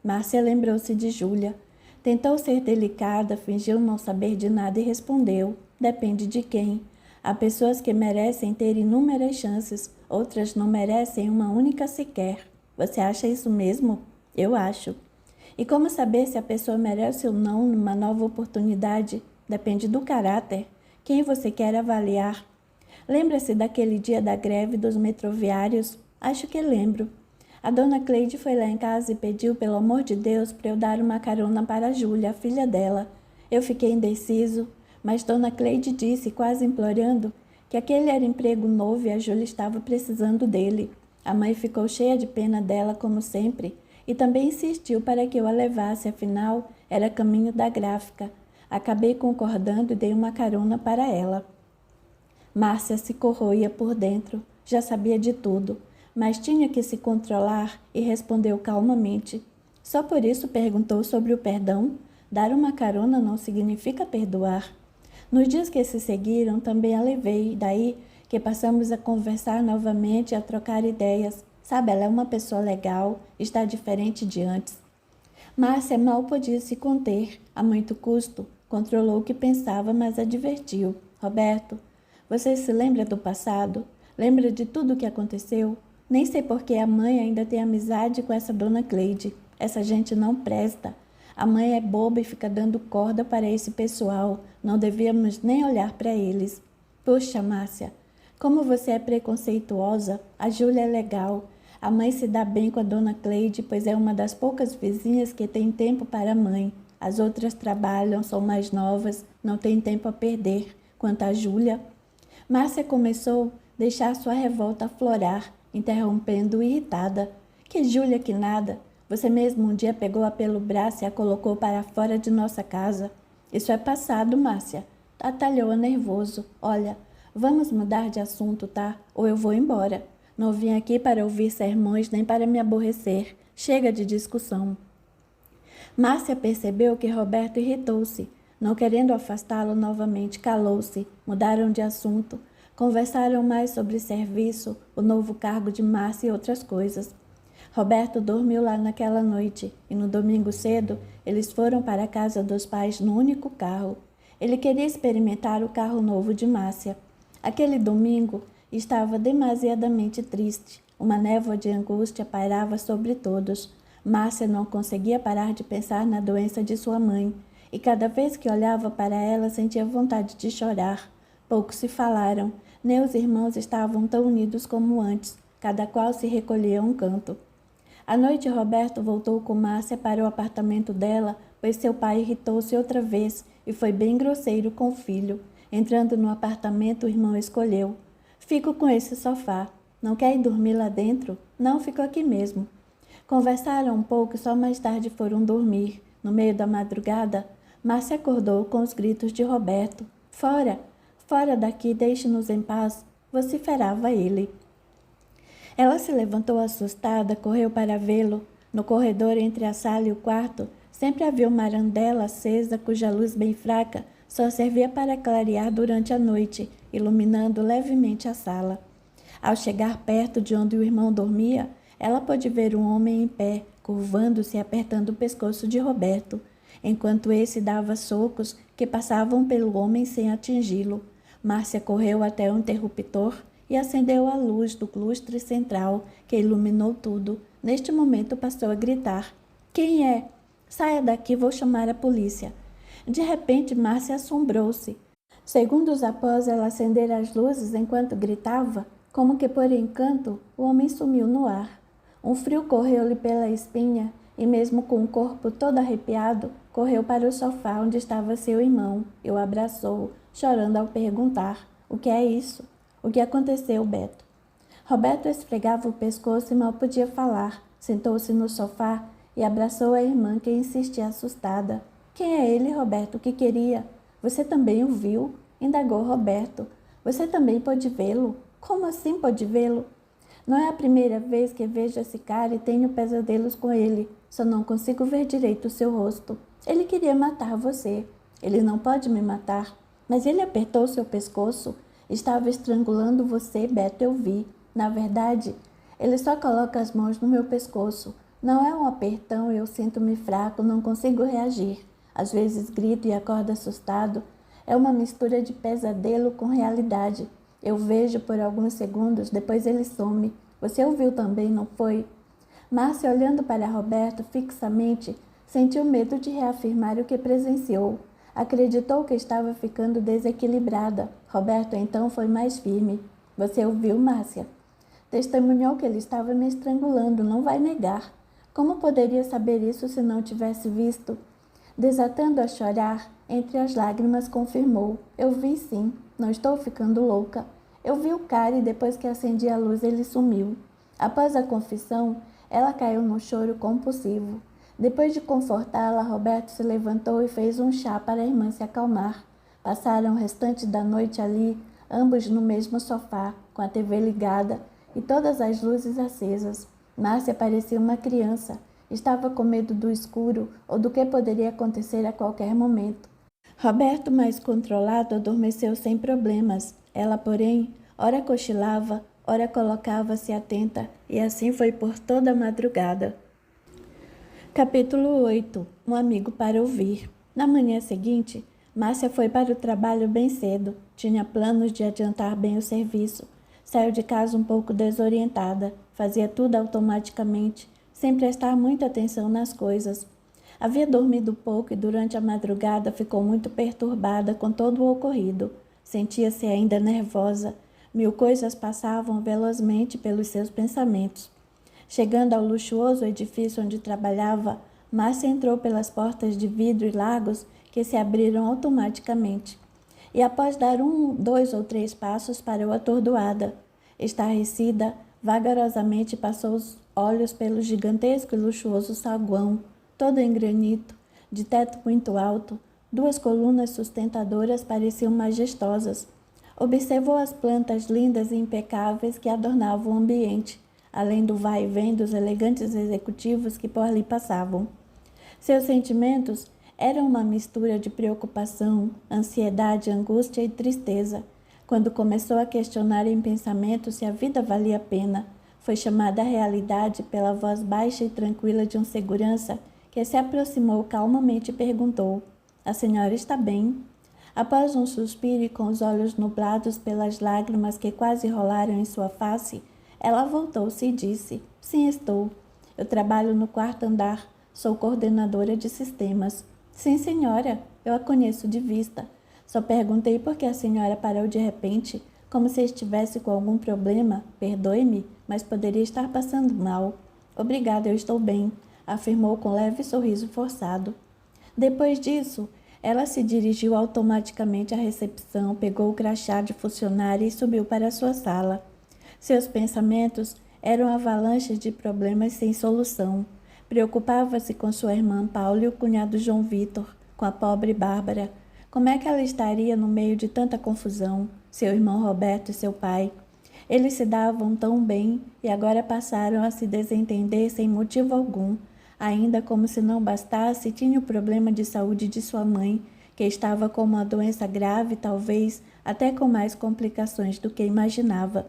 Márcia lembrou-se de Júlia. Tentou ser delicada, fingiu não saber de nada e respondeu: depende de quem. Há pessoas que merecem ter inúmeras chances, outras não merecem uma única sequer. Você acha isso mesmo? Eu acho. E como saber se a pessoa merece ou não uma nova oportunidade? Depende do caráter. Quem você quer avaliar? Lembra-se daquele dia da greve dos metroviários? Acho que lembro. A dona Cleide foi lá em casa e pediu, pelo amor de Deus, para eu dar uma carona para a Júlia, a filha dela. Eu fiquei indeciso, mas dona Cleide disse, quase implorando, que aquele era emprego novo e a Júlia estava precisando dele. A mãe ficou cheia de pena dela, como sempre, e também insistiu para que eu a levasse, afinal, era caminho da gráfica. Acabei concordando e dei uma carona para ela. Márcia se corroía por dentro, já sabia de tudo, mas tinha que se controlar e respondeu calmamente. Só por isso perguntou sobre o perdão? Dar uma carona não significa perdoar. Nos dias que se seguiram, também a levei, daí que passamos a conversar novamente e a trocar ideias. Sabe, ela é uma pessoa legal, está diferente de antes. Márcia mal podia se conter, a muito custo. Controlou o que pensava, mas advertiu. Roberto, você se lembra do passado? Lembra de tudo o que aconteceu? Nem sei por que a mãe ainda tem amizade com essa dona Cleide. Essa gente não presta. A mãe é boba e fica dando corda para esse pessoal. Não devíamos nem olhar para eles. Puxa, Márcia, como você é preconceituosa. A Júlia é legal. A mãe se dá bem com a dona Cleide, pois é uma das poucas vizinhas que tem tempo para a mãe. As outras trabalham, são mais novas, não têm tempo a perder. Quanto a Júlia... Márcia começou a deixar sua revolta aflorar, interrompendo irritada. Que Júlia que nada. Você mesmo um dia pegou-a pelo braço e a colocou para fora de nossa casa. Isso é passado, Márcia. Atalhou-a nervoso. Olha, vamos mudar de assunto, tá? Ou eu vou embora. Não vim aqui para ouvir sermões nem para me aborrecer. Chega de discussão. Márcia percebeu que Roberto irritou-se. Não querendo afastá-lo novamente, calou-se. Mudaram de assunto. Conversaram mais sobre serviço, o novo cargo de Márcia e outras coisas. Roberto dormiu lá naquela noite e no domingo cedo eles foram para a casa dos pais no único carro. Ele queria experimentar o carro novo de Márcia. Aquele domingo estava demasiadamente triste. Uma névoa de angústia pairava sobre todos. Márcia não conseguia parar de pensar na doença de sua mãe, e cada vez que olhava para ela sentia vontade de chorar. Pouco se falaram, nem os irmãos estavam tão unidos como antes, cada qual se recolhia a um canto. À noite, Roberto voltou com Márcia para o apartamento dela, pois seu pai irritou-se outra vez e foi bem grosseiro com o filho. Entrando no apartamento, o irmão escolheu: "Fico com esse sofá. Não quer ir dormir lá dentro? Não, fico aqui mesmo." Conversaram um pouco e só mais tarde foram dormir. No meio da madrugada, Márcia acordou com os gritos de Roberto: "Fora! Fora daqui, deixe-nos em paz!" vociferava ele. Ela se levantou assustada, correu para vê-lo. No corredor entre a sala e o quarto, sempre havia uma arandela acesa, cuja luz bem fraca só servia para clarear durante a noite, iluminando levemente a sala. Ao chegar perto de onde o irmão dormia, ela pôde ver um homem em pé, curvando-se e apertando o pescoço de Roberto, enquanto esse dava socos que passavam pelo homem sem atingi-lo. Márcia correu até o interruptor e acendeu a luz do lustre central, que iluminou tudo. Neste momento passou a gritar: "Quem é? Saia daqui, vou chamar a polícia." De repente, Márcia assombrou-se. Segundos após ela acender as luzes enquanto gritava, como que por encanto, o homem sumiu no ar. Um frio correu-lhe pela espinha e, mesmo com o corpo todo arrepiado, correu para o sofá onde estava seu irmão e o abraçou, chorando ao perguntar: "O que é isso? O que aconteceu, Beto?" Roberto esfregava o pescoço e mal podia falar. Sentou-se no sofá e abraçou a irmã, que insistia assustada. "Quem é ele, Roberto? O que queria? Você também o viu?" indagou Roberto. "Você também pôde vê-lo?" "Como assim pôde vê-lo?" "Não é a primeira vez que vejo esse cara e tenho pesadelos com ele. Só não consigo ver direito o seu rosto. Ele queria matar você." "Ele não pode me matar." "Mas ele apertou seu pescoço. Estava estrangulando você, Beto, eu vi. Na verdade, ele só coloca as mãos no meu pescoço. Não é um apertão, eu sinto-me fraco, não consigo reagir. Às vezes grito e acordo assustado. É uma mistura de pesadelo com realidade. Eu vejo por alguns segundos, depois ele some. Você o viu também, não foi?" Márcia, olhando para Roberto fixamente, sentiu medo de reafirmar o que presenciou. Acreditou que estava ficando desequilibrada. Roberto então foi mais firme. "Você o viu, Márcia?" "Testemunhou que ele estava me estrangulando, não vai negar." "Como poderia saber isso se não tivesse visto?" Desatando a chorar, entre as lágrimas confirmou: "Eu vi sim, não estou ficando louca. Eu vi o cara e depois que acendi a luz ele sumiu." Após a confissão, ela caiu num choro compulsivo. Depois de confortá-la, Roberto se levantou e fez um chá para a irmã se acalmar. Passaram o restante da noite ali, ambos no mesmo sofá, com a TV ligada e todas as luzes acesas. Márcia parecia uma criança. Estava com medo do escuro ou do que poderia acontecer a qualquer momento. Roberto, mais controlado, adormeceu sem problemas. Ela, porém, ora cochilava, ora colocava-se atenta, e assim foi por toda a madrugada. Capítulo 8. Um amigo para ouvir. Na manhã seguinte, Márcia foi para o trabalho bem cedo. Tinha planos de adiantar bem o serviço. Saiu de casa um pouco desorientada. Fazia tudo automaticamente, sem prestar muita atenção nas coisas. Havia dormido pouco e durante a madrugada ficou muito perturbada com todo o ocorrido. Sentia-se ainda nervosa. 1000 coisas passavam velozmente pelos seus pensamentos. Chegando ao luxuoso edifício onde trabalhava, Márcia entrou pelas portas de vidro e largos que se abriram automaticamente. E após dar 1, 2 ou 3 passos, parou atordoada. Estarrecida, vagarosamente passou os olhos pelo gigantesco e luxuoso saguão, todo em granito, de teto muito alto. 2 colunas sustentadoras pareciam majestosas. Observou as plantas lindas e impecáveis que adornavam o ambiente. além do vai e vem dos elegantes executivos que por ali passavam. Seus sentimentos eram uma mistura de preocupação, ansiedade, angústia e tristeza. Quando começou a questionar em pensamento se a vida valia a pena, foi chamada à realidade pela voz baixa e tranquila de um segurança que se aproximou calmamente e perguntou: "A senhora está bem?" Após um suspiro e com os olhos nublados pelas lágrimas que quase rolaram em sua face, ela voltou-se e disse: "Sim, estou. Eu trabalho no quarto andar. Sou coordenadora de sistemas." "Sim, senhora. Eu a conheço de vista. Só perguntei por que a senhora parou de repente, como se estivesse com algum problema. Perdoe-me, mas poderia estar passando mal." "Obrigada, eu estou bem", afirmou com leve sorriso forçado. Depois disso, ela se dirigiu automaticamente à recepção, pegou o crachá de funcionária e subiu para sua sala. Seus pensamentos eram avalanches de problemas sem solução. Preocupava-se com sua irmã Paula e o cunhado João Vitor, com a pobre Bárbara. Como é que ela estaria no meio de tanta confusão? Seu irmão Roberto e seu pai. Eles se davam tão bem e agora passaram a se desentender sem motivo algum. Ainda como se não bastasse, tinha o problema de saúde de sua mãe, que estava com uma doença grave, talvez até com mais complicações do que imaginava.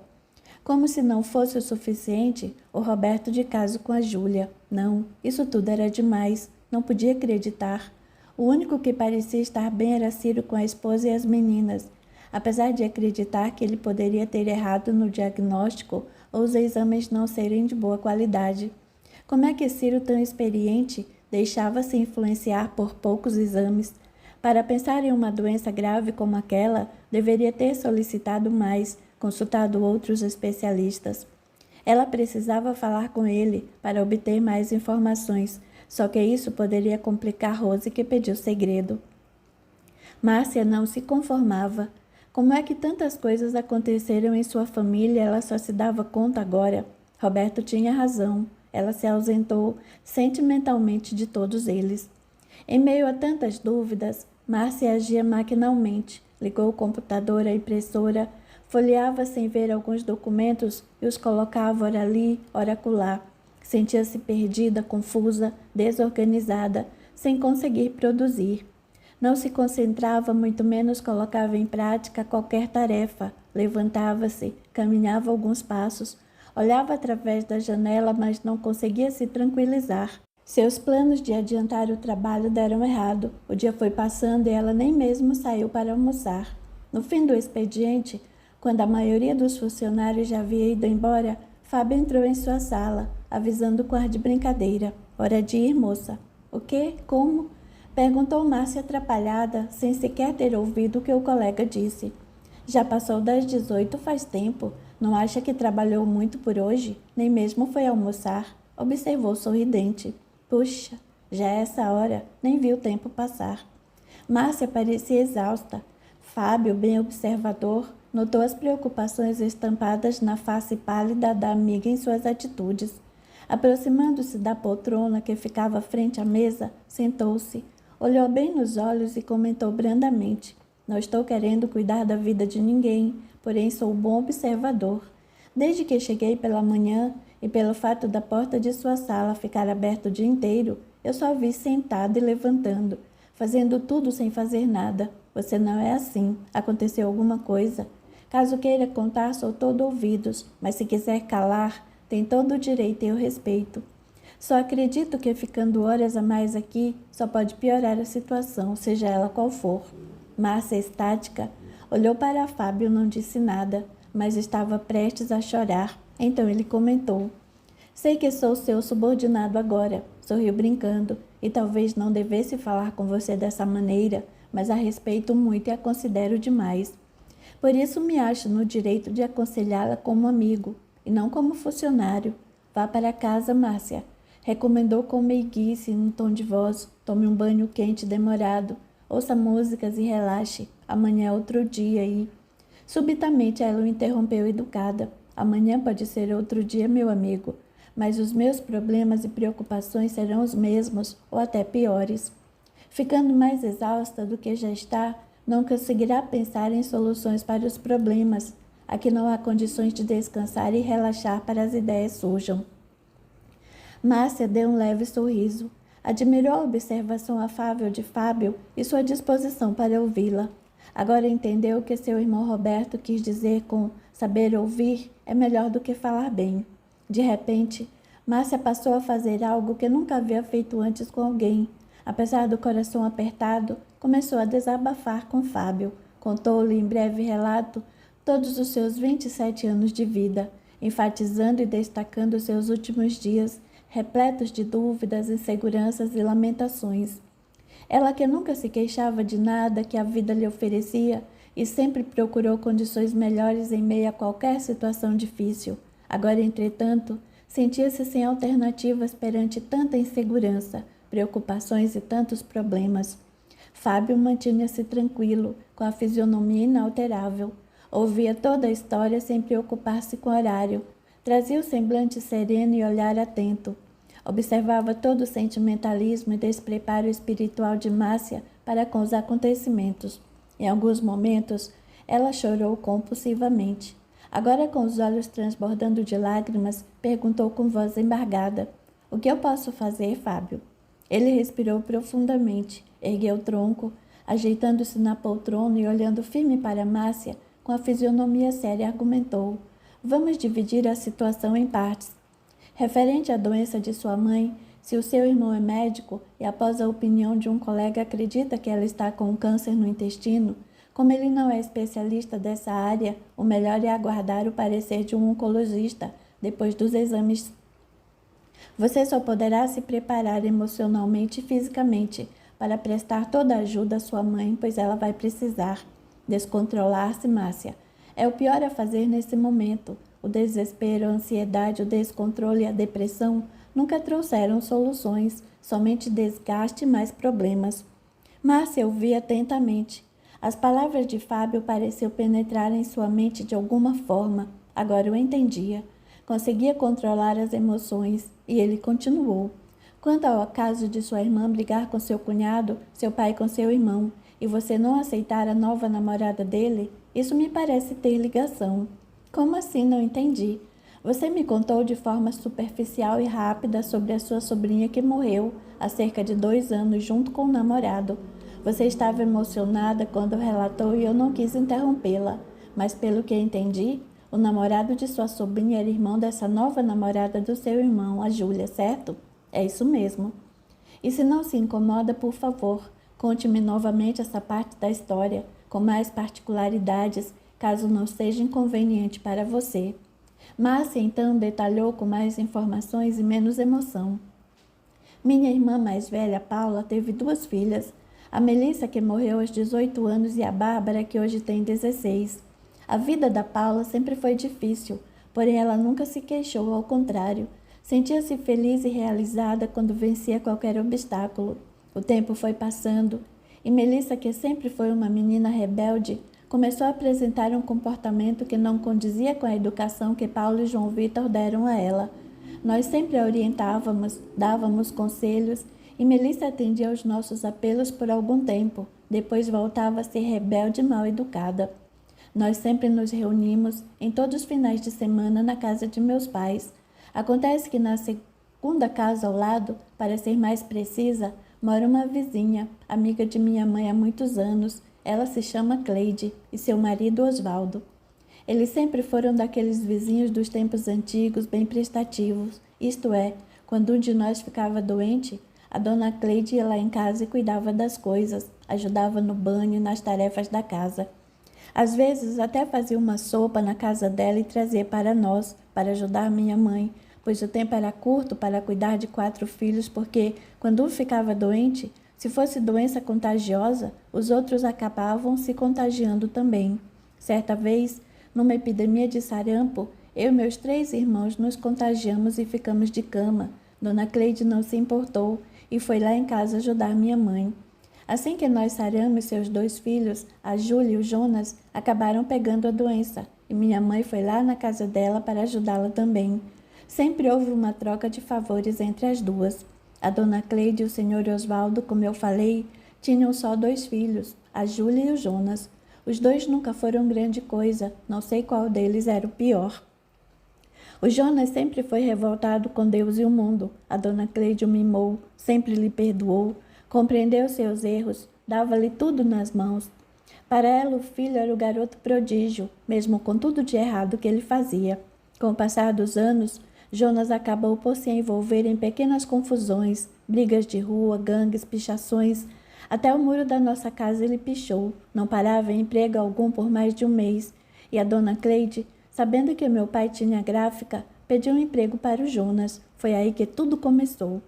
Como se não fosse o suficiente, o Roberto de caso com a Júlia. Não, isso tudo era demais, não podia acreditar. O único que parecia estar bem era Ciro com a esposa e as meninas. Apesar de acreditar que ele poderia ter errado no diagnóstico ou os exames não serem de boa qualidade. Como é que Ciro, tão experiente, deixava-se influenciar por poucos exames? Para pensar em uma doença grave como aquela, deveria ter solicitado mais, consultado outros especialistas. Ela precisava falar com ele para obter mais informações, só que isso poderia complicar Rose, que pediu segredo. Márcia não se conformava. Como é que tantas coisas aconteceram em sua família e ela só se dava conta agora? Roberto tinha razão. Ela se ausentou sentimentalmente de todos eles. Em meio a tantas dúvidas, Márcia agia maquinalmente. Ligou o computador à impressora, folheava sem ver alguns documentos e os colocava ora ali, ora acolá. Sentia-se perdida, confusa, desorganizada, sem conseguir produzir. Não se concentrava, muito menos colocava em prática qualquer tarefa. Levantava-se, caminhava alguns passos, olhava através da janela, mas não conseguia se tranquilizar. Seus planos de adiantar o trabalho deram errado. O dia foi passando e ela nem mesmo saiu para almoçar. No fim do expediente, quando a maioria dos funcionários já havia ido embora, Fábio entrou em sua sala, avisando com ar de brincadeira: "Hora de ir, moça." "O quê? Como?" perguntou Márcia atrapalhada, sem sequer ter ouvido o que o colega disse. "Já passou das 18 faz tempo. Não acha que trabalhou muito por hoje? Nem mesmo foi almoçar?" observou sorridente. "Puxa, já é essa hora, nem vi o tempo passar." Márcia parecia exausta. Fábio, bem observador, notou as preocupações estampadas na face pálida da amiga em suas atitudes. Aproximando-se da poltrona que ficava frente à mesa, sentou-se, olhou bem nos olhos e comentou brandamente: "Não estou querendo cuidar da vida de ninguém, porém sou um bom observador. Desde que cheguei pela manhã e pelo fato da porta de sua sala ficar aberta o dia inteiro, eu só vi sentado e levantando, fazendo tudo sem fazer nada. Você não é assim. Aconteceu alguma coisa? Caso queira contar, sou todo ouvidos, mas se quiser calar, tem todo o direito e eu respeito. Só acredito que ficando horas a mais aqui só pode piorar a situação, seja ela qual for." Márcia, estática, olhou para Fábio e não disse nada, mas estava prestes a chorar. Então ele comentou: "Sei que sou seu subordinado agora." Sorriu brincando. "E talvez não devesse falar com você dessa maneira, mas a respeito muito e a considero demais. Por isso me acho no direito de aconselhá-la como amigo, e não como funcionário. Vá para casa, Márcia." Recomendou com meiguice num tom de voz. "Tome um banho quente demorado. Ouça músicas e relaxe. Amanhã é outro dia e..." Subitamente ela o interrompeu educada: "Amanhã pode ser outro dia, meu amigo, mas os meus problemas e preocupações serão os mesmos ou até piores." Ficando mais exausta do que já está, não conseguirá pensar em soluções para os problemas. Aqui não há condições de descansar e relaxar para as ideias surjam. Márcia deu um leve sorriso. Admirou a observação afável de Fábio e sua disposição para ouvi-la. Agora entendeu que seu irmão Roberto quis dizer com saber ouvir é melhor do que falar bem. De repente, Márcia passou a fazer algo que nunca havia feito antes com alguém. Apesar do coração apertado, começou a desabafar com Fábio. Contou-lhe em breve relato todos os seus 27 anos de vida, enfatizando e destacando seus últimos dias, repletos de dúvidas, inseguranças e lamentações. Ela que nunca se queixava de nada que a vida lhe oferecia e sempre procurou condições melhores em meio a qualquer situação difícil. Agora, entretanto, sentia-se sem alternativas perante tanta insegurança, preocupações e tantos problemas. Fábio mantinha-se tranquilo, com a fisionomia inalterável. Ouvia toda a história sem preocupar-se com o horário. Trazia o semblante sereno e olhar atento. Observava todo o sentimentalismo e despreparo espiritual de Márcia para com os acontecimentos. Em alguns momentos, ela chorou compulsivamente. Agora, com os olhos transbordando de lágrimas, perguntou com voz embargada: "O que eu posso fazer, Fábio?" Ele respirou profundamente, ergueu o tronco, ajeitando-se na poltrona e olhando firme para Márcia, com a fisionomia séria, argumentou: "Vamos dividir a situação em partes. Referente à doença de sua mãe, se o seu irmão é médico e, após a opinião de um colega, acredita que ela está com um câncer no intestino, como ele não é especialista dessa área, o melhor é aguardar o parecer de um oncologista depois dos exames. Você só poderá se preparar emocionalmente e fisicamente para prestar toda a ajuda à sua mãe, pois ela vai precisar. Descontrolar-se, Márcia, é o pior a fazer nesse momento. O desespero, a ansiedade, o descontrole e a depressão nunca trouxeram soluções, somente desgaste e mais problemas." Márcia ouvia atentamente. As palavras de Fábio pareciam penetrar em sua mente de alguma forma. Agora o entendia. Conseguia controlar as emoções, e ele continuou: "Quanto ao caso de sua irmã brigar com seu cunhado, seu pai com seu irmão, e você não aceitar a nova namorada dele, isso me parece ter ligação." "Como assim? Não entendi." "Você me contou de forma superficial e rápida sobre a sua sobrinha que morreu há cerca de 2 anos junto com o namorado. Você estava emocionada quando relatou e eu não quis interrompê-la, mas pelo que entendi, o namorado de sua sobrinha era irmão dessa nova namorada do seu irmão, a Júlia, certo?" "É isso mesmo." "E se não se incomoda, por favor, conte-me novamente essa parte da história, com mais particularidades, caso não seja inconveniente para você." Márcia, então, detalhou com mais informações e menos emoção. "Minha irmã mais velha, Paula, teve 2 filhas, a Melissa, que morreu aos 18 anos, e a Bárbara, que hoje tem 16. A vida da Paula sempre foi difícil, porém ela nunca se queixou, ao contrário. Sentia-se feliz e realizada quando vencia qualquer obstáculo. O tempo foi passando e Melissa, que sempre foi uma menina rebelde, começou a apresentar um comportamento que não condizia com a educação que Paulo e João Vitor deram a ela. Nós sempre a orientávamos, dávamos conselhos e Melissa atendia aos nossos apelos por algum tempo, depois voltava a ser rebelde e mal educada. Nós sempre nos reunimos em todos os finais de semana na casa de meus pais. Acontece que na segunda casa ao lado, para ser mais precisa, mora uma vizinha, amiga de minha mãe há muitos anos. Ela se chama Cleide e seu marido Osvaldo. Eles sempre foram daqueles vizinhos dos tempos antigos, bem prestativos. Isto é, quando um de nós ficava doente, a dona Cleide ia lá em casa e cuidava das coisas, ajudava no banho e nas tarefas da casa. Às vezes até fazia uma sopa na casa dela e trazia para nós, para ajudar minha mãe, pois o tempo era curto para cuidar de 4 filhos, porque, quando um ficava doente, se fosse doença contagiosa, os outros acabavam se contagiando também. Certa vez, numa epidemia de sarampo, eu e meus 3 irmãos nos contagiamos e ficamos de cama. Dona Cleide não se importou e foi lá em casa ajudar minha mãe. Assim que nós saramos, seus 2 filhos, a Júlia e o Jonas, acabaram pegando a doença, e minha mãe foi lá na casa dela para ajudá-la também. Sempre houve uma troca de favores entre as duas. A dona Cleide e o senhor Osvaldo, como eu falei, tinham só 2 filhos, a Júlia e o Jonas. Os dois nunca foram grande coisa, não sei qual deles era o pior. O Jonas sempre foi revoltado com Deus e o mundo. A dona Cleide o mimou, sempre lhe perdoou, compreendeu seus erros, dava-lhe tudo nas mãos. Para ela, o filho era o garoto prodígio, mesmo com tudo de errado que ele fazia. Com o passar dos anos, Jonas acabou por se envolver em pequenas confusões, brigas de rua, gangues, pichações. Até o muro da nossa casa ele pichou, não parava em emprego algum por mais de um mês. E a dona Cleide, sabendo que meu pai tinha gráfica, pediu um emprego para o Jonas. Foi aí que tudo começou.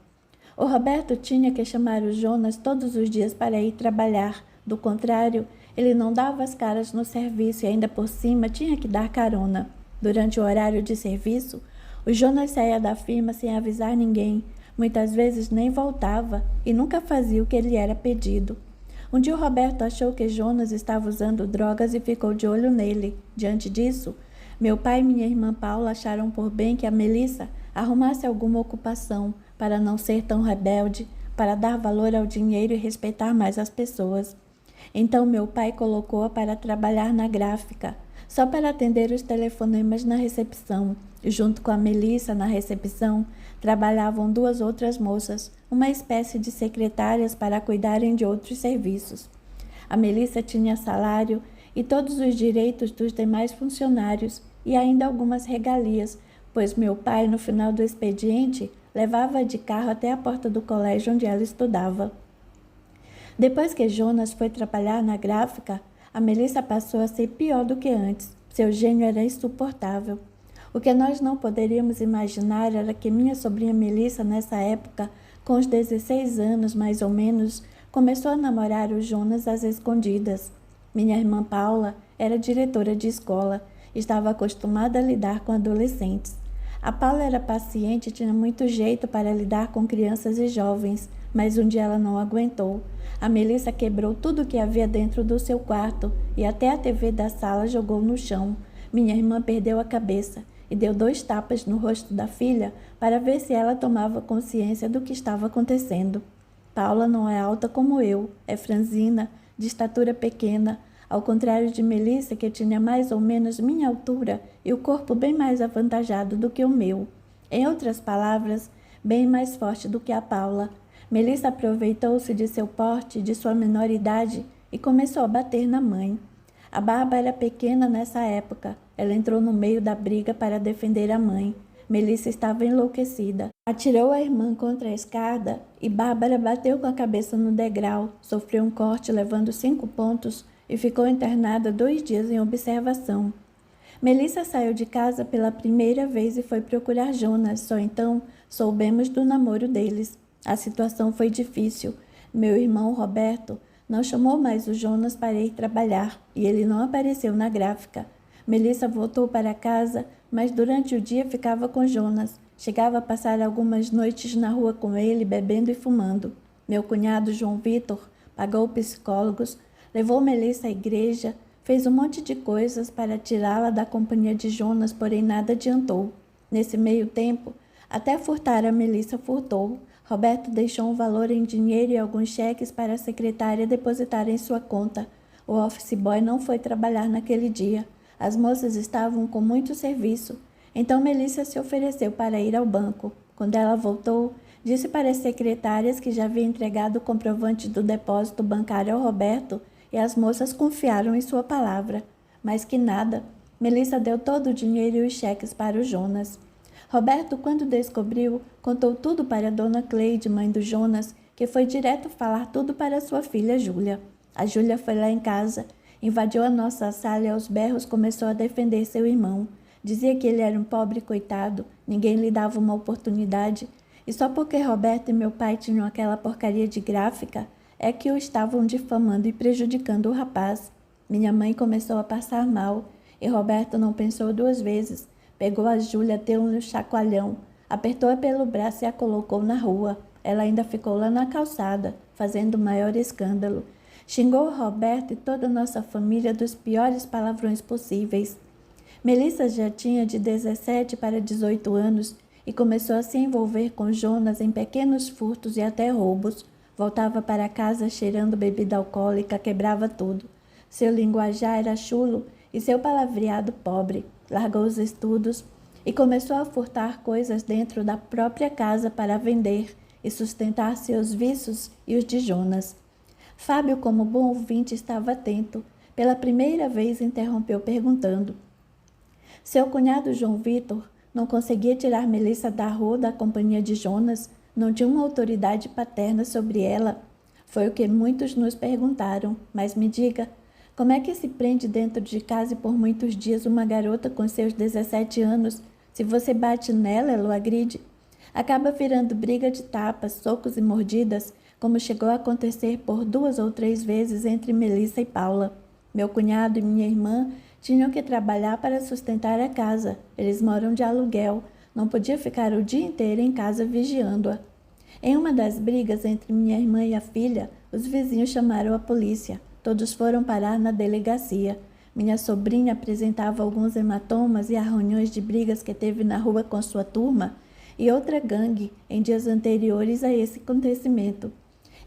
O Roberto tinha que chamar o Jonas todos os dias para ir trabalhar. Do contrário, ele não dava as caras no serviço e ainda por cima tinha que dar carona. Durante o horário de serviço, o Jonas saía da firma sem avisar ninguém. Muitas vezes nem voltava e nunca fazia o que lhe era pedido. Um dia o Roberto achou que Jonas estava usando drogas e ficou de olho nele. Diante disso, meu pai e minha irmã Paula acharam por bem que a Melissa arrumasse alguma ocupação para não ser tão rebelde, para dar valor ao dinheiro e respeitar mais as pessoas. Então meu pai colocou-a para trabalhar na gráfica, só para atender os telefonemas na recepção. Junto com a Melissa, na recepção, trabalhavam duas outras moças, uma espécie de secretárias para cuidarem de outros serviços. A Melissa tinha salário e todos os direitos dos demais funcionários e ainda algumas regalias, pois meu pai, no final do expediente, levava-a de carro até a porta do colégio onde ela estudava. Depois que Jonas foi trabalhar na gráfica, a Melissa passou a ser pior do que antes. Seu gênio era insuportável. O que nós não poderíamos imaginar era que minha sobrinha Melissa, nessa época, com os 16 anos mais ou menos, começou a namorar o Jonas às escondidas. Minha irmã Paula era diretora de escola, estava acostumada a lidar com adolescentes. A Paula era paciente e tinha muito jeito para lidar com crianças e jovens, mas um dia ela não aguentou. A Melissa quebrou tudo o que havia dentro do seu quarto e até a TV da sala jogou no chão. Minha irmã perdeu a cabeça e deu 2 tapas no rosto da filha para ver se ela tomava consciência do que estava acontecendo. Paula não é alta como eu, é franzina, de estatura pequena, ao contrário de Melissa, que tinha mais ou menos minha altura e o corpo bem mais avantajado do que o meu. Em outras palavras, bem mais forte do que a Paula. Melissa aproveitou-se de seu porte e de sua menor idade e começou a bater na mãe. A Bárbara era pequena nessa época. Ela entrou no meio da briga para defender a mãe. Melissa estava enlouquecida. Atirou a irmã contra a escada e Bárbara bateu com a cabeça no degrau, sofreu um corte levando 5 pontos e ficou internada 2 dias em observação. Melissa saiu de casa pela primeira vez e foi procurar Jonas. Só então soubemos do namoro deles. A situação foi difícil. Meu irmão Roberto não chamou mais o Jonas para ir trabalhar e ele não apareceu na gráfica. Melissa voltou para casa, mas durante o dia ficava com Jonas. Chegava a passar algumas noites na rua com ele, bebendo e fumando. Meu cunhado João Vitor pagou psicólogos, levou Melissa à igreja, fez um monte de coisas para tirá-la da companhia de Jonas, porém nada adiantou. Nesse meio tempo, até furtar a Melissa furtou. Roberto deixou um valor em dinheiro e alguns cheques para a secretária depositar em sua conta. O office boy não foi trabalhar naquele dia. As moças estavam com muito serviço. Então Melissa se ofereceu para ir ao banco. Quando ela voltou, disse para as secretárias que já havia entregado o comprovante do depósito bancário ao Roberto e as moças confiaram em sua palavra. Mas que nada. Melissa deu todo o dinheiro e os cheques para o Jonas. Roberto, quando descobriu, contou tudo para a dona Cleide, mãe do Jonas, que foi direto falar tudo para sua filha Júlia. A Júlia foi lá em casa, invadiu a nossa sala e aos berros começou a defender seu irmão. Dizia que ele era um pobre coitado, ninguém lhe dava uma oportunidade, e só porque Roberto e meu pai tinham aquela porcaria de gráfica é que o estavam difamando e prejudicando o rapaz. Minha mãe começou a passar mal, e Roberto não pensou 2 vezes. Pegou a Júlia, deu-lhe um chacoalhão, apertou-a pelo braço e a colocou na rua. Ela ainda ficou lá na calçada, fazendo o maior escândalo. Xingou Roberto e toda a nossa família dos piores palavrões possíveis. Melissa já tinha de 17 para 18 anos e começou a se envolver com Jonas em pequenos furtos e até roubos. Voltava para casa cheirando bebida alcoólica, quebrava tudo. Seu linguajar era chulo e seu palavreado pobre. Largou os estudos e começou a furtar coisas dentro da própria casa para vender e sustentar seus vícios e os de Jonas. Fábio, como bom ouvinte, estava atento. Pela primeira vez interrompeu perguntando. Seu cunhado João Vitor não conseguia tirar Melissa da rua da companhia de Jonas, não tinha uma autoridade paterna sobre ela. Foi o que muitos nos perguntaram, mas me diga, como é que se prende dentro de casa e por muitos dias uma garota com seus 17 anos? Se você bate nela, ela o agride. Acaba virando briga de tapas, socos e mordidas, como chegou a acontecer por 2 ou 3 vezes entre Melissa e Paula. Meu cunhado e minha irmã tinham que trabalhar para sustentar a casa. Eles moram de aluguel. Não podia ficar o dia inteiro em casa vigiando-a. Em uma das brigas entre minha irmã e a filha, os vizinhos chamaram a polícia. Todos foram parar na delegacia. Minha sobrinha apresentava alguns hematomas e arranhões de brigas que teve na rua com sua turma e outra gangue em dias anteriores a esse acontecimento.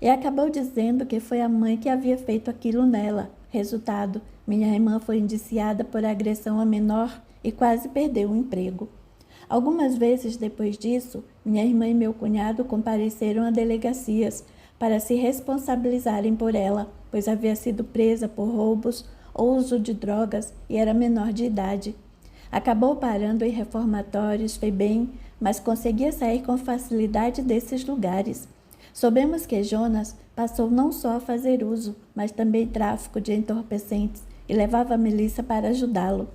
E acabou dizendo que foi a mãe que havia feito aquilo nela. Resultado, minha irmã foi indiciada por agressão a menor e quase perdeu o emprego. Algumas vezes depois disso, minha irmã e meu cunhado compareceram a delegacias para se responsabilizarem por ela, pois havia sido presa por roubos ou uso de drogas e era menor de idade. Acabou parando em reformatórios, FEBEM, mas conseguia sair com facilidade desses lugares. Soubemos que Jonas passou não só a fazer uso, mas também tráfico de entorpecentes e levava Melissa para ajudá-lo.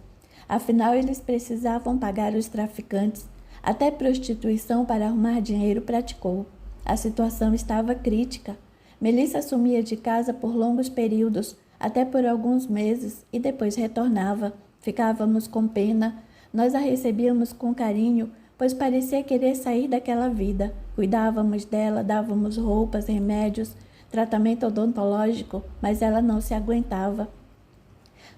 Afinal, eles precisavam pagar os traficantes. Até prostituição para arrumar dinheiro praticou. A situação estava crítica. Melissa sumia de casa por longos períodos, até por alguns meses, e depois retornava. Ficávamos com pena. Nós a recebíamos com carinho, pois parecia querer sair daquela vida. Cuidávamos dela, dávamos roupas, remédios, tratamento odontológico, mas ela não se aguentava.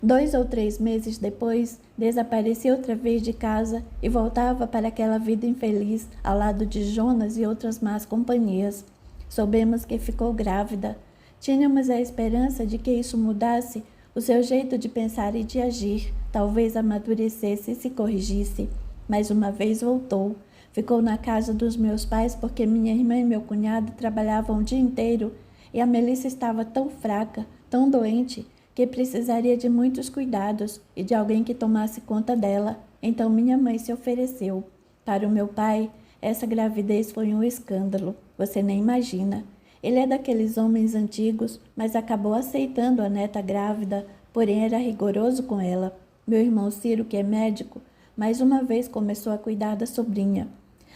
2 ou 3 meses depois, desaparecia outra vez de casa e voltava para aquela vida infeliz, ao lado de Jonas e outras más companhias. Soubemos que ficou grávida. Tínhamos a esperança de que isso mudasse o seu jeito de pensar e de agir, talvez amadurecesse e se corrigisse. Mas uma vez voltou. Ficou na casa dos meus pais porque minha irmã e meu cunhado trabalhavam o dia inteiro e a Melissa estava tão fraca, tão doente, que precisaria de muitos cuidados e de alguém que tomasse conta dela. Então minha mãe se ofereceu. Para o meu pai, essa gravidez foi um escândalo. Você nem imagina. Ele é daqueles homens antigos, mas acabou aceitando a neta grávida, porém era rigoroso com ela. Meu irmão Ciro, que é médico, mais uma vez começou a cuidar da sobrinha.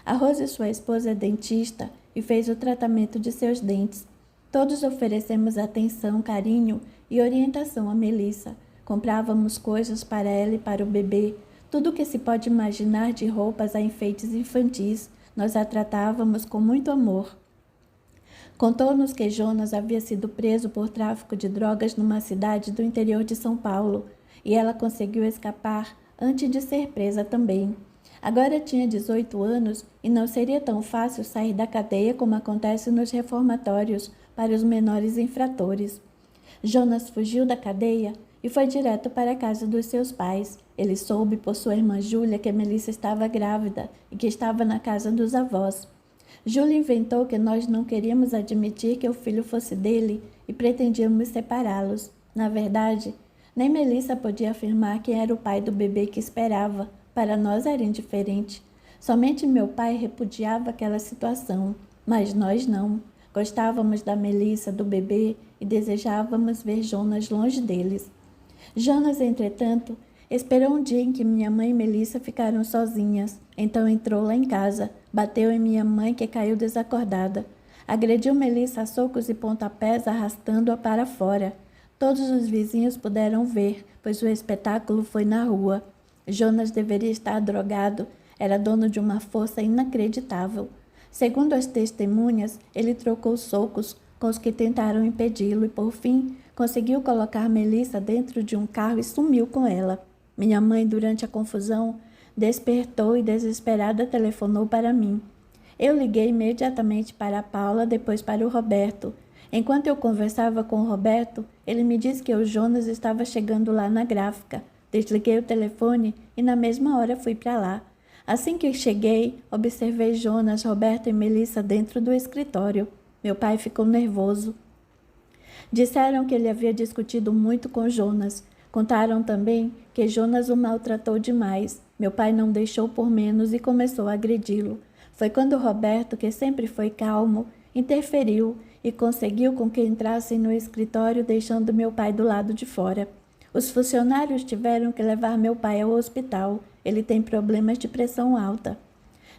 A Rose, sua esposa, é dentista e fez o tratamento de seus dentes. Todos oferecemos atenção, carinho e orientação a Melissa. Comprávamos coisas para ela e para o bebê, tudo o que se pode imaginar de roupas a enfeites infantis. Nós a tratávamos com muito amor. Contou-nos que Jonas havia sido preso por tráfico de drogas numa cidade do interior de São Paulo e ela conseguiu escapar antes de ser presa também. Agora tinha 18 anos e não seria tão fácil sair da cadeia como acontece nos reformatórios para os menores infratores. Jonas fugiu da cadeia e foi direto para a casa dos seus pais. Ele soube por sua irmã Júlia que Melissa estava grávida e que estava na casa dos avós. Júlia inventou que nós não queríamos admitir que o filho fosse dele e pretendíamos separá-los. Na verdade, nem Melissa podia afirmar quem era o pai do bebê que esperava. Para nós era indiferente. Somente meu pai repudiava aquela situação, mas nós não. Gostávamos da Melissa, do bebê, e desejávamos ver Jonas longe deles. Jonas, entretanto, esperou um dia em que minha mãe e Melissa ficaram sozinhas. Então entrou lá em casa, bateu em minha mãe, que caiu desacordada. Agrediu Melissa a socos e pontapés, arrastando-a para fora. Todos os vizinhos puderam ver, pois o espetáculo foi na rua. Jonas deveria estar drogado, era dono de uma força inacreditável. Segundo as testemunhas, ele trocou socos com os que tentaram impedi-lo e, por fim, conseguiu colocar Melissa dentro de um carro e sumiu com ela. Minha mãe, durante a confusão, despertou e, desesperada, telefonou para mim. Eu liguei imediatamente para a Paula, depois para o Roberto. Enquanto eu conversava com o Roberto, ele me disse que o Jonas estava chegando lá na gráfica. Desliguei o telefone e na mesma hora fui para lá. Assim que cheguei, observei Jonas, Roberto e Melissa dentro do escritório. Meu pai ficou nervoso. Disseram que ele havia discutido muito com Jonas. Contaram também que Jonas o maltratou demais. Meu pai não deixou por menos e começou a agredi-lo. Foi quando Roberto, que sempre foi calmo, interferiu e conseguiu com que entrassem no escritório, deixando meu pai do lado de fora. Os funcionários tiveram que levar meu pai ao hospital. Ele tem problemas de pressão alta.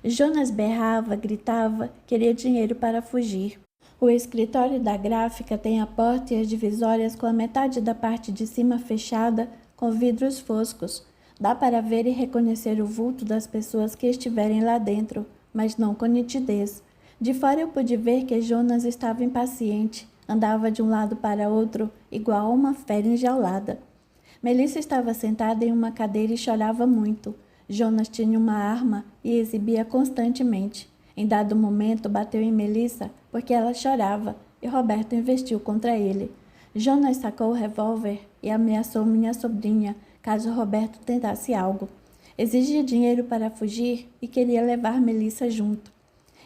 Jonas berrava, gritava, queria dinheiro para fugir. O escritório da gráfica tem a porta e as divisórias com a metade da parte de cima fechada com vidros foscos. Dá para ver e reconhecer o vulto das pessoas que estiverem lá dentro, mas não com nitidez. De fora eu pude ver que Jonas estava impaciente, andava de um lado para outro, igual a uma fera enjaulada. Melissa estava sentada em uma cadeira e chorava muito. Jonas tinha uma arma e exibia constantemente. Em dado momento, bateu em Melissa porque ela chorava e Roberto investiu contra ele. Jonas sacou o revólver e ameaçou minha sobrinha caso Roberto tentasse algo. Exigia dinheiro para fugir e queria levar Melissa junto.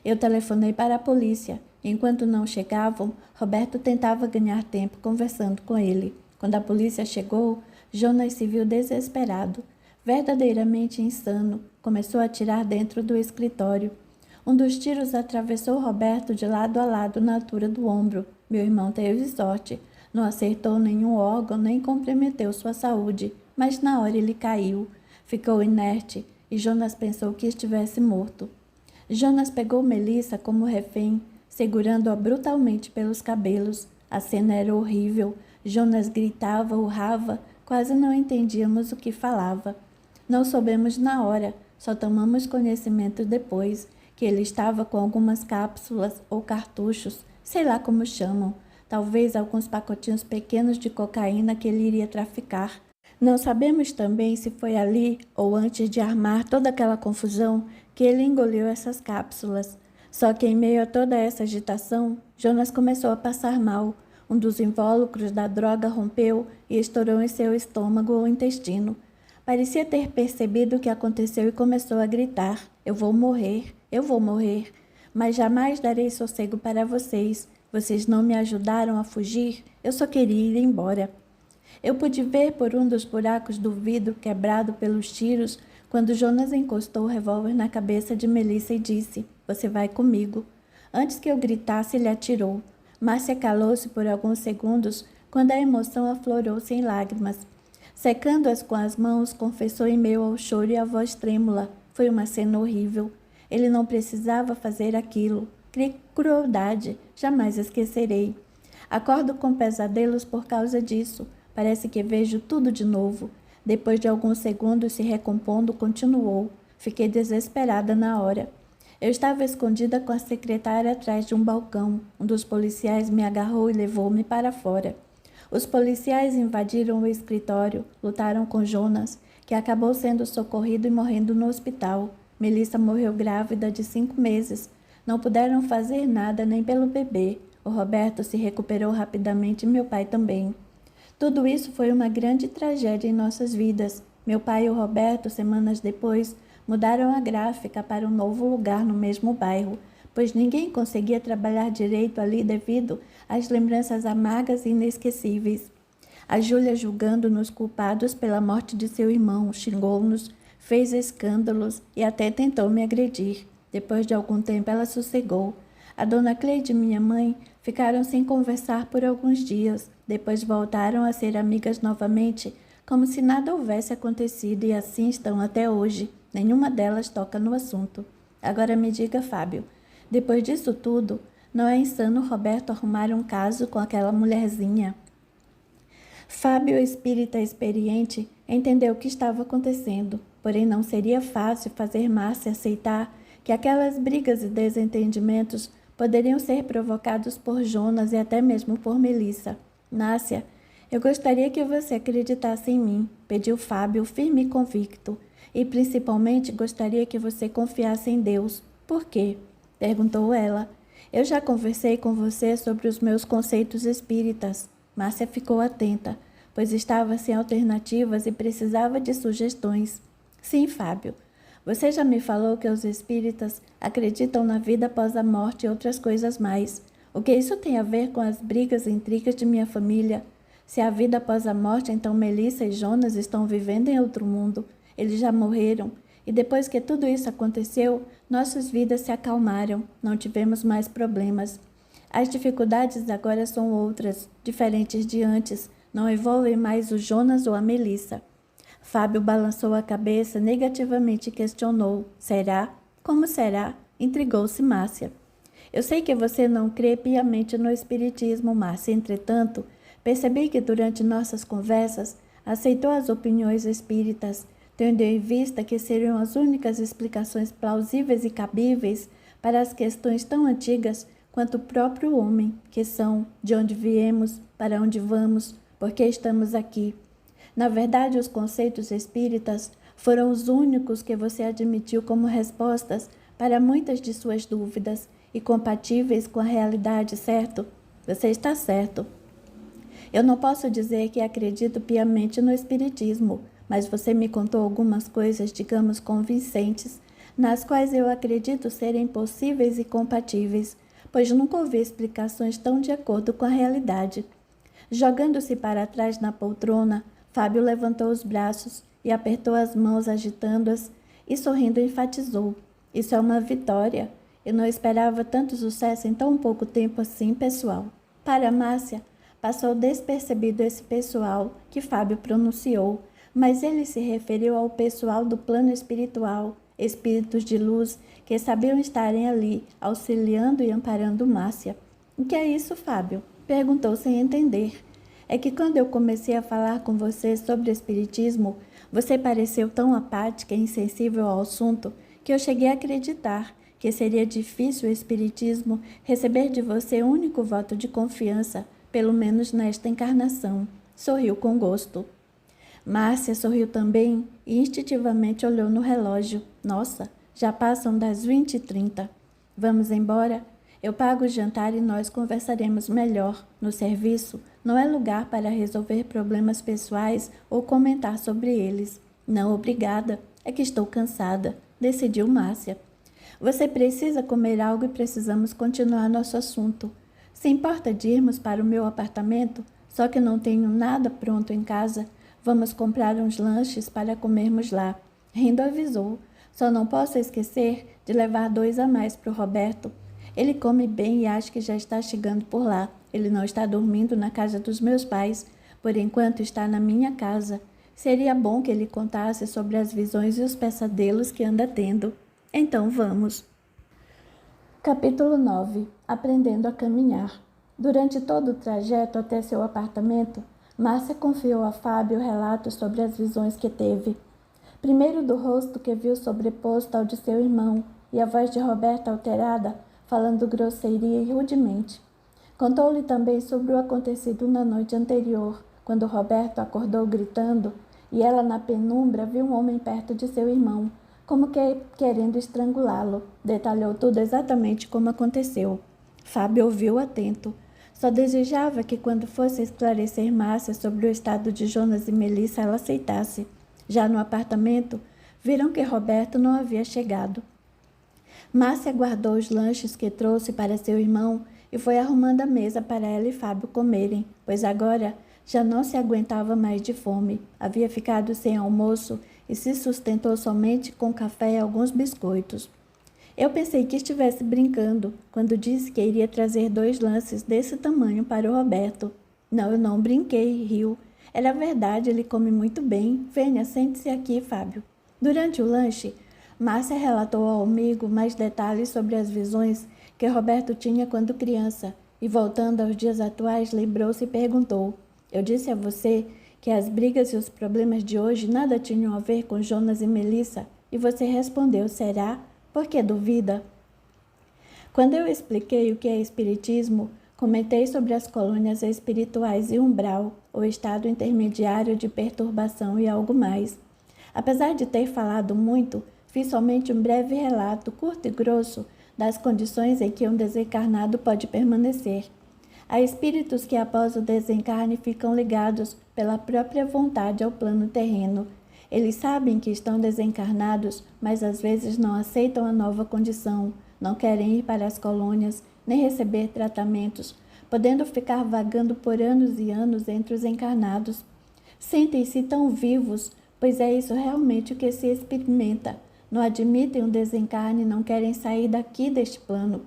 Eu telefonei para a polícia. Enquanto não chegavam, Roberto tentava ganhar tempo conversando com ele. Quando a polícia chegou, Jonas se viu desesperado, verdadeiramente insano. Começou a atirar dentro do escritório. Um dos tiros atravessou Roberto de lado a lado na altura do ombro. Meu irmão teve sorte. Não acertou nenhum órgão nem comprometeu sua saúde, mas na hora ele caiu. Ficou inerte e Jonas pensou que estivesse morto. Jonas pegou Melissa como refém, segurando-a brutalmente pelos cabelos. A cena era horrível. Jonas gritava, urrava, quase não entendíamos o que falava. Não soubemos na hora, só tomamos conhecimento depois, que ele estava com algumas cápsulas ou cartuchos, sei lá como chamam, talvez alguns pacotinhos pequenos de cocaína que ele iria traficar. Não sabemos também se foi ali ou antes de armar toda aquela confusão que ele engoliu essas cápsulas. Só que em meio a toda essa agitação, Jonas começou a passar mal. Um dos invólucros da droga rompeu e estourou em seu estômago ou intestino. Parecia ter percebido o que aconteceu e começou a gritar: eu vou morrer, mas jamais darei sossego para vocês. Vocês não me ajudaram a fugir, eu só queria ir embora. Eu pude ver por um dos buracos do vidro quebrado pelos tiros quando Jonas encostou o revólver na cabeça de Melissa e disse: você vai comigo. Antes que eu gritasse, ele atirou. Márcia calou-se por alguns segundos quando a emoção aflorou-se em lágrimas. Secando-as com as mãos, confessou em meio ao choro e à voz trêmula: foi uma cena horrível. Ele não precisava fazer aquilo. Que crueldade, jamais esquecerei. Acordo com pesadelos por causa disso. Parece que vejo tudo de novo. Depois de alguns segundos se recompondo, continuou. Fiquei desesperada na hora. Eu estava escondida com a secretária atrás de um balcão. Um dos policiais me agarrou e levou-me para fora. Os policiais invadiram o escritório, lutaram com Jonas, que acabou sendo socorrido e morrendo no hospital. Melissa morreu grávida de 5 meses. Não puderam fazer nada nem pelo bebê. O Roberto se recuperou rapidamente e meu pai também. Tudo isso foi uma grande tragédia em nossas vidas. Meu pai e o Roberto, semanas depois, mudaram a gráfica para um novo lugar no mesmo bairro, pois ninguém conseguia trabalhar direito ali devido às lembranças amargas e inesquecíveis. A Júlia, julgando-nos culpados pela morte de seu irmão, xingou-nos, fez escândalos e até tentou me agredir. Depois de algum tempo ela sossegou. A dona Cleide e minha mãe ficaram sem conversar por alguns dias. Depois voltaram a ser amigas novamente, como se nada houvesse acontecido, e assim estão até hoje. Nenhuma delas toca no assunto. Agora me diga, Fábio, depois disso tudo, não é insano Roberto arrumar um caso com aquela mulherzinha? Fábio, espírita experiente, entendeu o que estava acontecendo, porém não seria fácil fazer Márcia aceitar que aquelas brigas e desentendimentos poderiam ser provocados por Jonas e até mesmo por Melissa. Márcia, eu gostaria que você acreditasse em mim, pediu Fábio, firme e convicto. E principalmente gostaria que você confiasse em Deus. Por quê? Perguntou ela. Eu já conversei com você sobre os meus conceitos espíritas. Márcia ficou atenta, pois estava sem alternativas e precisava de sugestões. Sim, Fábio. Você já me falou que os espíritas acreditam na vida após a morte e outras coisas mais. O que isso tem a ver com as brigas e intrigas de minha família? Se há vida após a morte, então Melissa e Jonas estão vivendo em outro mundo. Eles já morreram. E depois que tudo isso aconteceu, nossas vidas se acalmaram, não tivemos mais problemas. As dificuldades agora são outras, diferentes de antes, não envolvem mais o Jonas ou a Melissa. Fábio balançou a cabeça negativamente e questionou: será? Como será? Intrigou-se Márcia. Eu sei que você não crê piamente no espiritismo, Márcia, entretanto, percebi que durante nossas conversas aceitou as opiniões espíritas, tendo em vista que seriam as únicas explicações plausíveis e cabíveis para as questões tão antigas quanto o próprio homem, que são de onde viemos, para onde vamos, por que estamos aqui. Na verdade, os conceitos espíritas foram os únicos que você admitiu como respostas para muitas de suas dúvidas e compatíveis com a realidade, certo? Você está certo. Eu não posso dizer que acredito piamente no espiritismo, mas você me contou algumas coisas, digamos, convincentes, nas quais eu acredito serem possíveis e compatíveis, pois nunca ouvi explicações tão de acordo com a realidade. Jogando-se para trás na poltrona, Fábio levantou os braços e apertou as mãos, agitando-as, e sorrindo enfatizou: isso é uma vitória. Eu não esperava tanto sucesso em tão pouco tempo assim, pessoal. Para Márcia, passou despercebido esse pessoal que Fábio pronunciou, mas ele se referiu ao pessoal do plano espiritual, espíritos de luz que sabiam estarem ali, auxiliando e amparando Márcia. O que é isso, Fábio? Perguntou sem entender. É que quando eu comecei a falar com você sobre espiritismo, você pareceu tão apática e insensível ao assunto que eu cheguei a acreditar que seria difícil o espiritismo receber de você o único voto de confiança, pelo menos nesta encarnação. Sorriu com gosto. Márcia sorriu também e instintivamente olhou no relógio. Nossa, já passam das 20h30. Vamos embora? Eu pago o jantar e nós conversaremos melhor. No serviço, não é lugar para resolver problemas pessoais ou comentar sobre eles. Não, obrigada. É que estou cansada, decidiu Márcia. Você precisa comer algo e precisamos continuar nosso assunto. Se importa de irmos para o meu apartamento? Só que não tenho nada pronto em casa. Vamos comprar uns lanches para comermos lá. Rindo avisou. Só não posso esquecer de levar 2 a mais para o Roberto. Ele come bem e acho que já está chegando por lá. Ele não está dormindo na casa dos meus pais. Por enquanto está na minha casa. Seria bom que ele contasse sobre as visões e os pesadelos que anda tendo. Então vamos. Capítulo 9. Aprendendo a caminhar. Durante todo o trajeto até seu apartamento, Márcia confiou a Fábio relatos sobre as visões que teve. Primeiro do rosto que viu sobreposto ao de seu irmão e a voz de Roberto alterada, falando grosseria e rudemente. Contou-lhe também sobre o acontecido na noite anterior, quando Roberto acordou gritando e ela na penumbra viu um homem perto de seu irmão, como que querendo estrangulá-lo. Detalhou tudo exatamente como aconteceu. Fábio ouviu atento. Só desejava que quando fosse esclarecer Márcia sobre o estado de Jonas e Melissa, ela aceitasse. Já no apartamento, viram que Roberto não havia chegado. Márcia guardou os lanches que trouxe para seu irmão e foi arrumando a mesa para ela e Fábio comerem, pois agora já não se aguentava mais de fome. Havia ficado sem almoço e se sustentou somente com café e alguns biscoitos. Eu pensei que estivesse brincando quando disse que iria trazer 2 lances desse tamanho para o Roberto. Não, eu não brinquei, riu. Era verdade, ele come muito bem. Venha, sente-se aqui, Fábio. Durante o lanche, Márcia relatou ao amigo mais detalhes sobre as visões que Roberto tinha quando criança e, voltando aos dias atuais, lembrou-se e perguntou: eu disse a você que as brigas e os problemas de hoje nada tinham a ver com Jonas e Melissa, e você respondeu: será? Por que duvida? Quando eu expliquei o que é espiritismo, comentei sobre as colônias espirituais e umbral, o estado intermediário de perturbação e algo mais. Apesar de ter falado muito, fiz somente um breve relato, curto e grosso, das condições em que um desencarnado pode permanecer. Há espíritos que após o desencarne ficam ligados pela própria vontade ao plano terreno. Eles sabem que estão desencarnados, mas às vezes não aceitam a nova condição, não querem ir para as colônias, nem receber tratamentos, podendo ficar vagando por anos e anos entre os encarnados. Sentem-se tão vivos, pois é isso realmente o que se experimenta. Não admitem um desencarne e não querem sair daqui deste plano.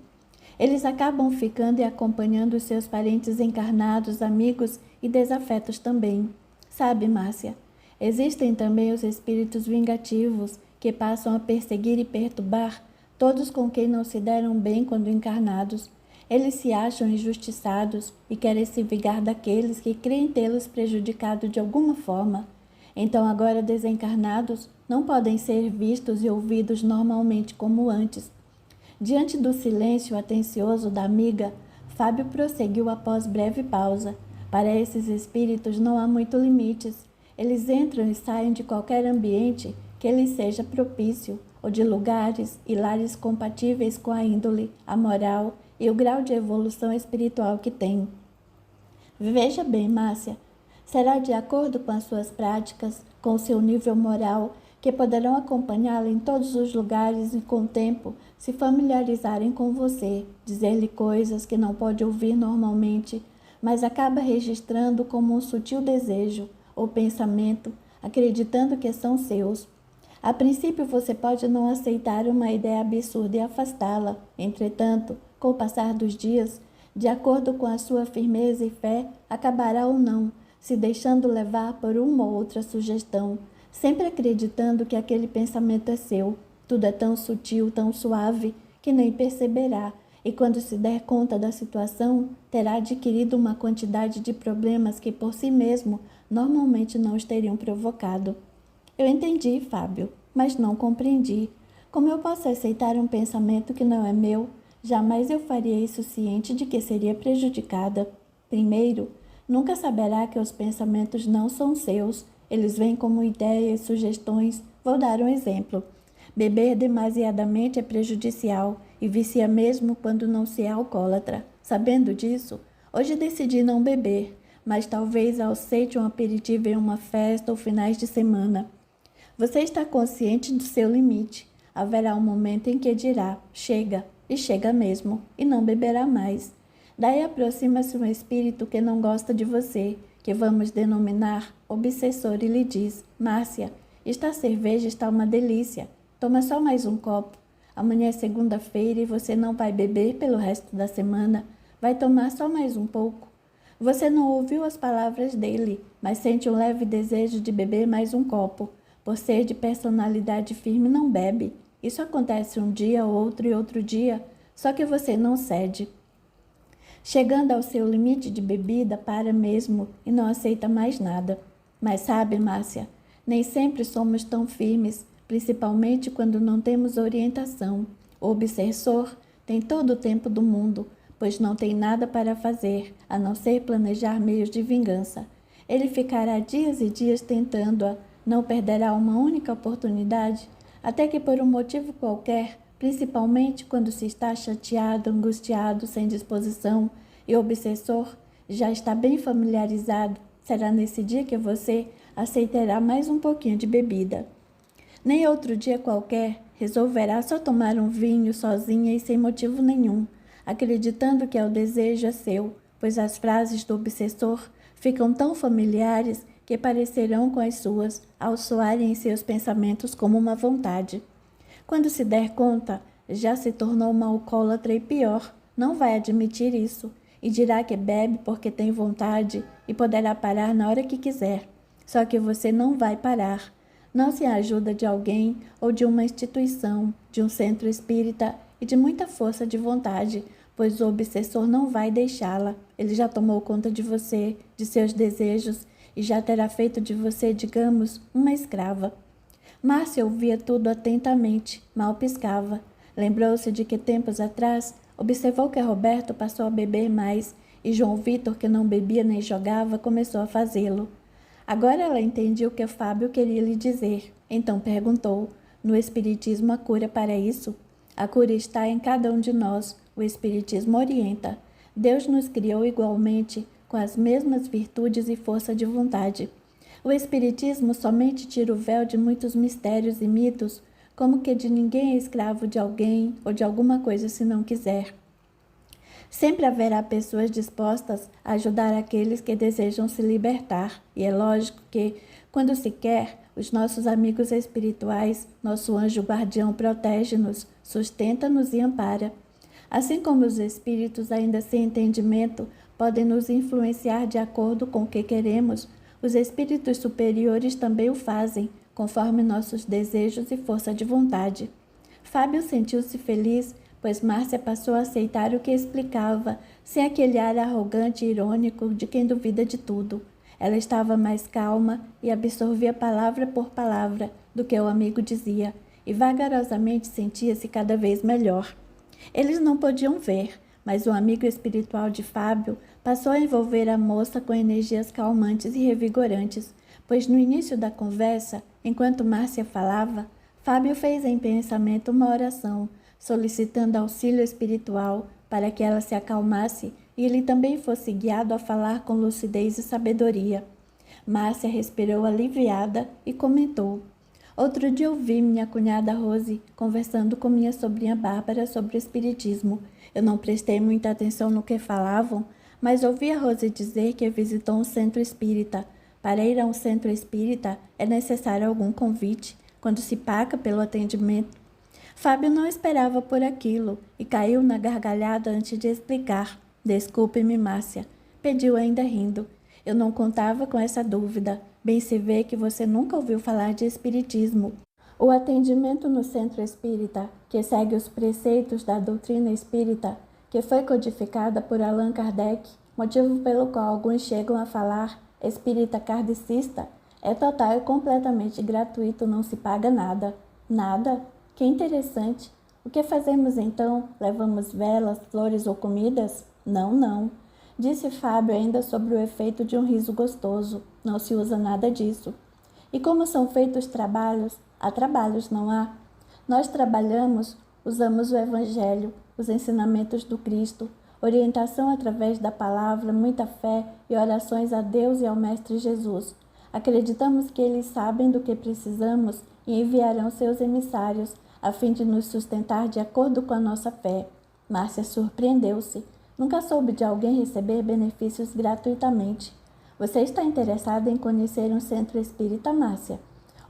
Eles acabam ficando e acompanhando os seus parentes encarnados, amigos e desafetos também. Sabe, Márcia, existem também os espíritos vingativos que passam a perseguir e perturbar todos com quem não se deram bem quando encarnados. Eles se acham injustiçados e querem se vingar daqueles que creem tê-los prejudicado de alguma forma. Então, agora desencarnados, não podem ser vistos e ouvidos normalmente como antes. Diante do silêncio atencioso da amiga, Fábio prosseguiu após breve pausa. Para esses espíritos não há muito limites. Eles entram e saem de qualquer ambiente que lhes seja propício, ou de lugares e lares compatíveis com a índole, a moral e o grau de evolução espiritual que têm. Veja bem, Márcia, será de acordo com as suas práticas, com o seu nível moral, que poderão acompanhá-la em todos os lugares e, com o tempo, se familiarizarem com você, dizer-lhe coisas que não pode ouvir normalmente, mas acaba registrando como um sutil desejo ou pensamento, acreditando que são seus. A princípio, você pode não aceitar uma ideia absurda e afastá-la. Entretanto, com o passar dos dias, de acordo com a sua firmeza e fé, acabará ou não, se deixando levar por uma ou outra sugestão, sempre acreditando que aquele pensamento é seu. Tudo é tão sutil, tão suave, que nem perceberá, e quando se der conta da situação, terá adquirido uma quantidade de problemas que por si mesmo normalmente não os teriam provocado. Eu entendi, Fábio, mas não compreendi. Como eu posso aceitar um pensamento que não é meu? Jamais eu faria isso ciente de que seria prejudicada. Primeiro, nunca saberá que os pensamentos não são seus. Eles vêm como ideias, sugestões. Vou dar um exemplo. Beber demasiadamente é prejudicial e vicia mesmo quando não se é alcoólatra. Sabendo disso, hoje decidi não beber, mas talvez aceite um aperitivo em uma festa ou finais de semana. Você está consciente do seu limite. Haverá um momento em que dirá, chega, e chega mesmo, e não beberá mais. Daí aproxima-se um espírito que não gosta de você, que vamos denominar obsessor, e lhe diz, Márcia, esta cerveja está uma delícia, toma só mais um copo. Amanhã é segunda-feira e você não vai beber pelo resto da semana, vai tomar só mais um pouco. Você não ouviu as palavras dele, mas sente um leve desejo de beber mais um copo. Por ser de personalidade firme, não bebe. Isso acontece um dia, outro e outro dia, só que você não cede. Chegando ao seu limite de bebida, para mesmo e não aceita mais nada. Mas sabe, Márcia, nem sempre somos tão firmes, principalmente quando não temos orientação. O obsessor tem todo o tempo do mundo, pois não tem nada para fazer, a não ser planejar meios de vingança. Ele ficará dias e dias tentando-a, não perderá uma única oportunidade, até que por um motivo qualquer, principalmente quando se está chateado, angustiado, sem disposição, e o obsessor já está bem familiarizado, será nesse dia que você aceitará mais um pouquinho de bebida. Nem outro dia qualquer, resolverá só tomar um vinho sozinha e sem motivo nenhum, acreditando que o desejo é seu, pois as frases do obsessor ficam tão familiares que parecerão com as suas, ao soarem em seus pensamentos como uma vontade. Quando se der conta, já se tornou uma alcoólatra e pior, não vai admitir isso, e dirá que bebe porque tem vontade e poderá parar na hora que quiser. Só que você não vai parar. Não sem a ajuda de alguém ou de uma instituição, de um centro espírita e de muita força de vontade, pois o obsessor não vai deixá-la. Ele já tomou conta de você, de seus desejos, e já terá feito de você, digamos, uma escrava. Márcia ouvia tudo atentamente, mal piscava. Lembrou-se de que tempos atrás observou que Roberto passou a beber mais e João Vitor, que não bebia nem jogava, começou a fazê-lo. Agora ela entendia o que Fábio queria lhe dizer. Então perguntou, no espiritismo há cura para isso? A cura está em cada um de nós, o Espiritismo orienta. Deus nos criou igualmente, com as mesmas virtudes e força de vontade. O Espiritismo somente tira o véu de muitos mistérios e mitos, como que de ninguém é escravo de alguém ou de alguma coisa se não quiser. Sempre haverá pessoas dispostas a ajudar aqueles que desejam se libertar, e é lógico que, quando se quer, os nossos amigos espirituais, nosso anjo guardião protege-nos, sustenta-nos e ampara. Assim como os espíritos, ainda sem entendimento, podem nos influenciar de acordo com o que queremos, os espíritos superiores também o fazem, conforme nossos desejos e força de vontade. Fábio sentiu-se feliz, pois Márcia passou a aceitar o que explicava, sem aquele ar arrogante e irônico de quem duvida de tudo. Ela estava mais calma e absorvia palavra por palavra do que o amigo dizia, e vagarosamente sentia-se cada vez melhor. Eles não podiam ver, mas o amigo espiritual de Fábio passou a envolver a moça com energias calmantes e revigorantes, pois no início da conversa, enquanto Márcia falava, Fábio fez em pensamento uma oração, solicitando auxílio espiritual para que ela se acalmasse e ele também fosse guiado a falar com lucidez e sabedoria. Márcia respirou aliviada e comentou: Outro dia ouvi minha cunhada Rose conversando com minha sobrinha Bárbara sobre o espiritismo. Eu não prestei muita atenção no que falavam, mas ouvi a Rose dizer que visitou um centro espírita. Para ir a um centro espírita é necessário algum convite, quando se paga pelo atendimento. Fábio não esperava por aquilo e caiu na gargalhada antes de explicar. Desculpe-me, Márcia, pediu ainda rindo. Eu não contava com essa dúvida. Bem se vê que você nunca ouviu falar de espiritismo. O atendimento no centro espírita, que segue os preceitos da doutrina espírita, que foi codificada por Allan Kardec, motivo pelo qual alguns chegam a falar espírita kardecista, é total e completamente gratuito, não se paga nada. Nada? Que interessante. O que fazemos então? Levamos velas, flores ou comidas? Não, não. Disse Fábio ainda sobre o efeito de um riso gostoso. Não se usa nada disso. E como são feitos trabalhos? Há trabalhos, não há? Nós trabalhamos, usamos o Evangelho, os ensinamentos do Cristo, orientação através da palavra, muita fé e orações a Deus e ao Mestre Jesus. Acreditamos que eles sabem do que precisamos e enviarão seus emissários, a fim de nos sustentar de acordo com a nossa fé. Márcia surpreendeu-se. Nunca soube de alguém receber benefícios gratuitamente. Você está interessada em conhecer um centro espírita, Márcia?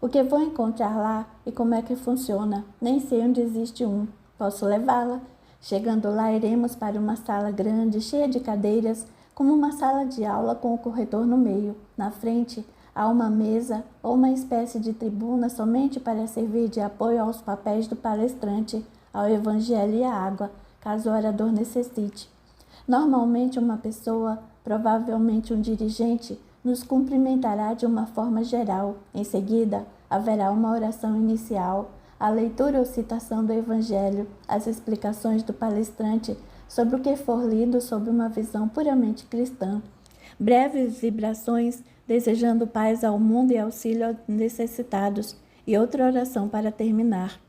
O que vou encontrar lá e como é que funciona? Nem sei onde existe um. Posso levá-la? Chegando lá, iremos para uma sala grande, cheia de cadeiras, como uma sala de aula com o corredor no meio. Na frente, há uma mesa ou uma espécie de tribuna somente para servir de apoio aos papéis do palestrante, ao evangelho e à água, caso o orador necessite. Normalmente uma pessoa, provavelmente um dirigente, nos cumprimentará de uma forma geral. Em seguida, haverá uma oração inicial, a leitura ou citação do Evangelho, as explicações do palestrante sobre o que for lido sob uma visão puramente cristã, breves vibrações desejando paz ao mundo e auxílio aos necessitados, e outra oração para terminar.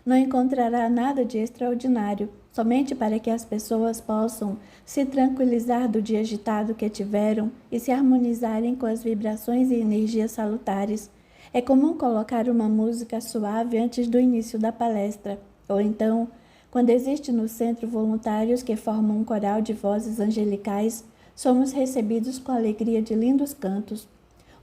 Não encontrará nada de extraordinário, somente para que as pessoas possam se tranquilizar do dia agitado que tiveram e se harmonizarem com as vibrações e energias salutares. É comum colocar uma música suave antes do início da palestra, ou então, quando existe no centro voluntários que formam um coral de vozes angelicais, somos recebidos com alegria de lindos cantos.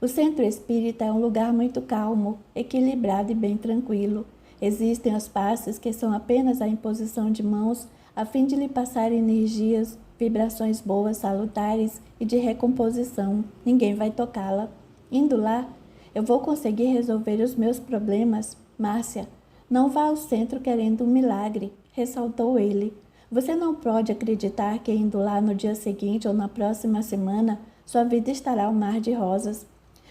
O centro espírita é um lugar muito calmo, equilibrado e bem tranquilo. Existem os passes que são apenas a imposição de mãos a fim de lhe passar energias, vibrações boas, salutares e de recomposição. Ninguém vai tocá-la. Indo lá, eu vou conseguir resolver os meus problemas. Márcia, não vá ao centro querendo um milagre, ressaltou ele. Você não pode acreditar que indo lá no dia seguinte ou na próxima semana, sua vida estará um mar de rosas.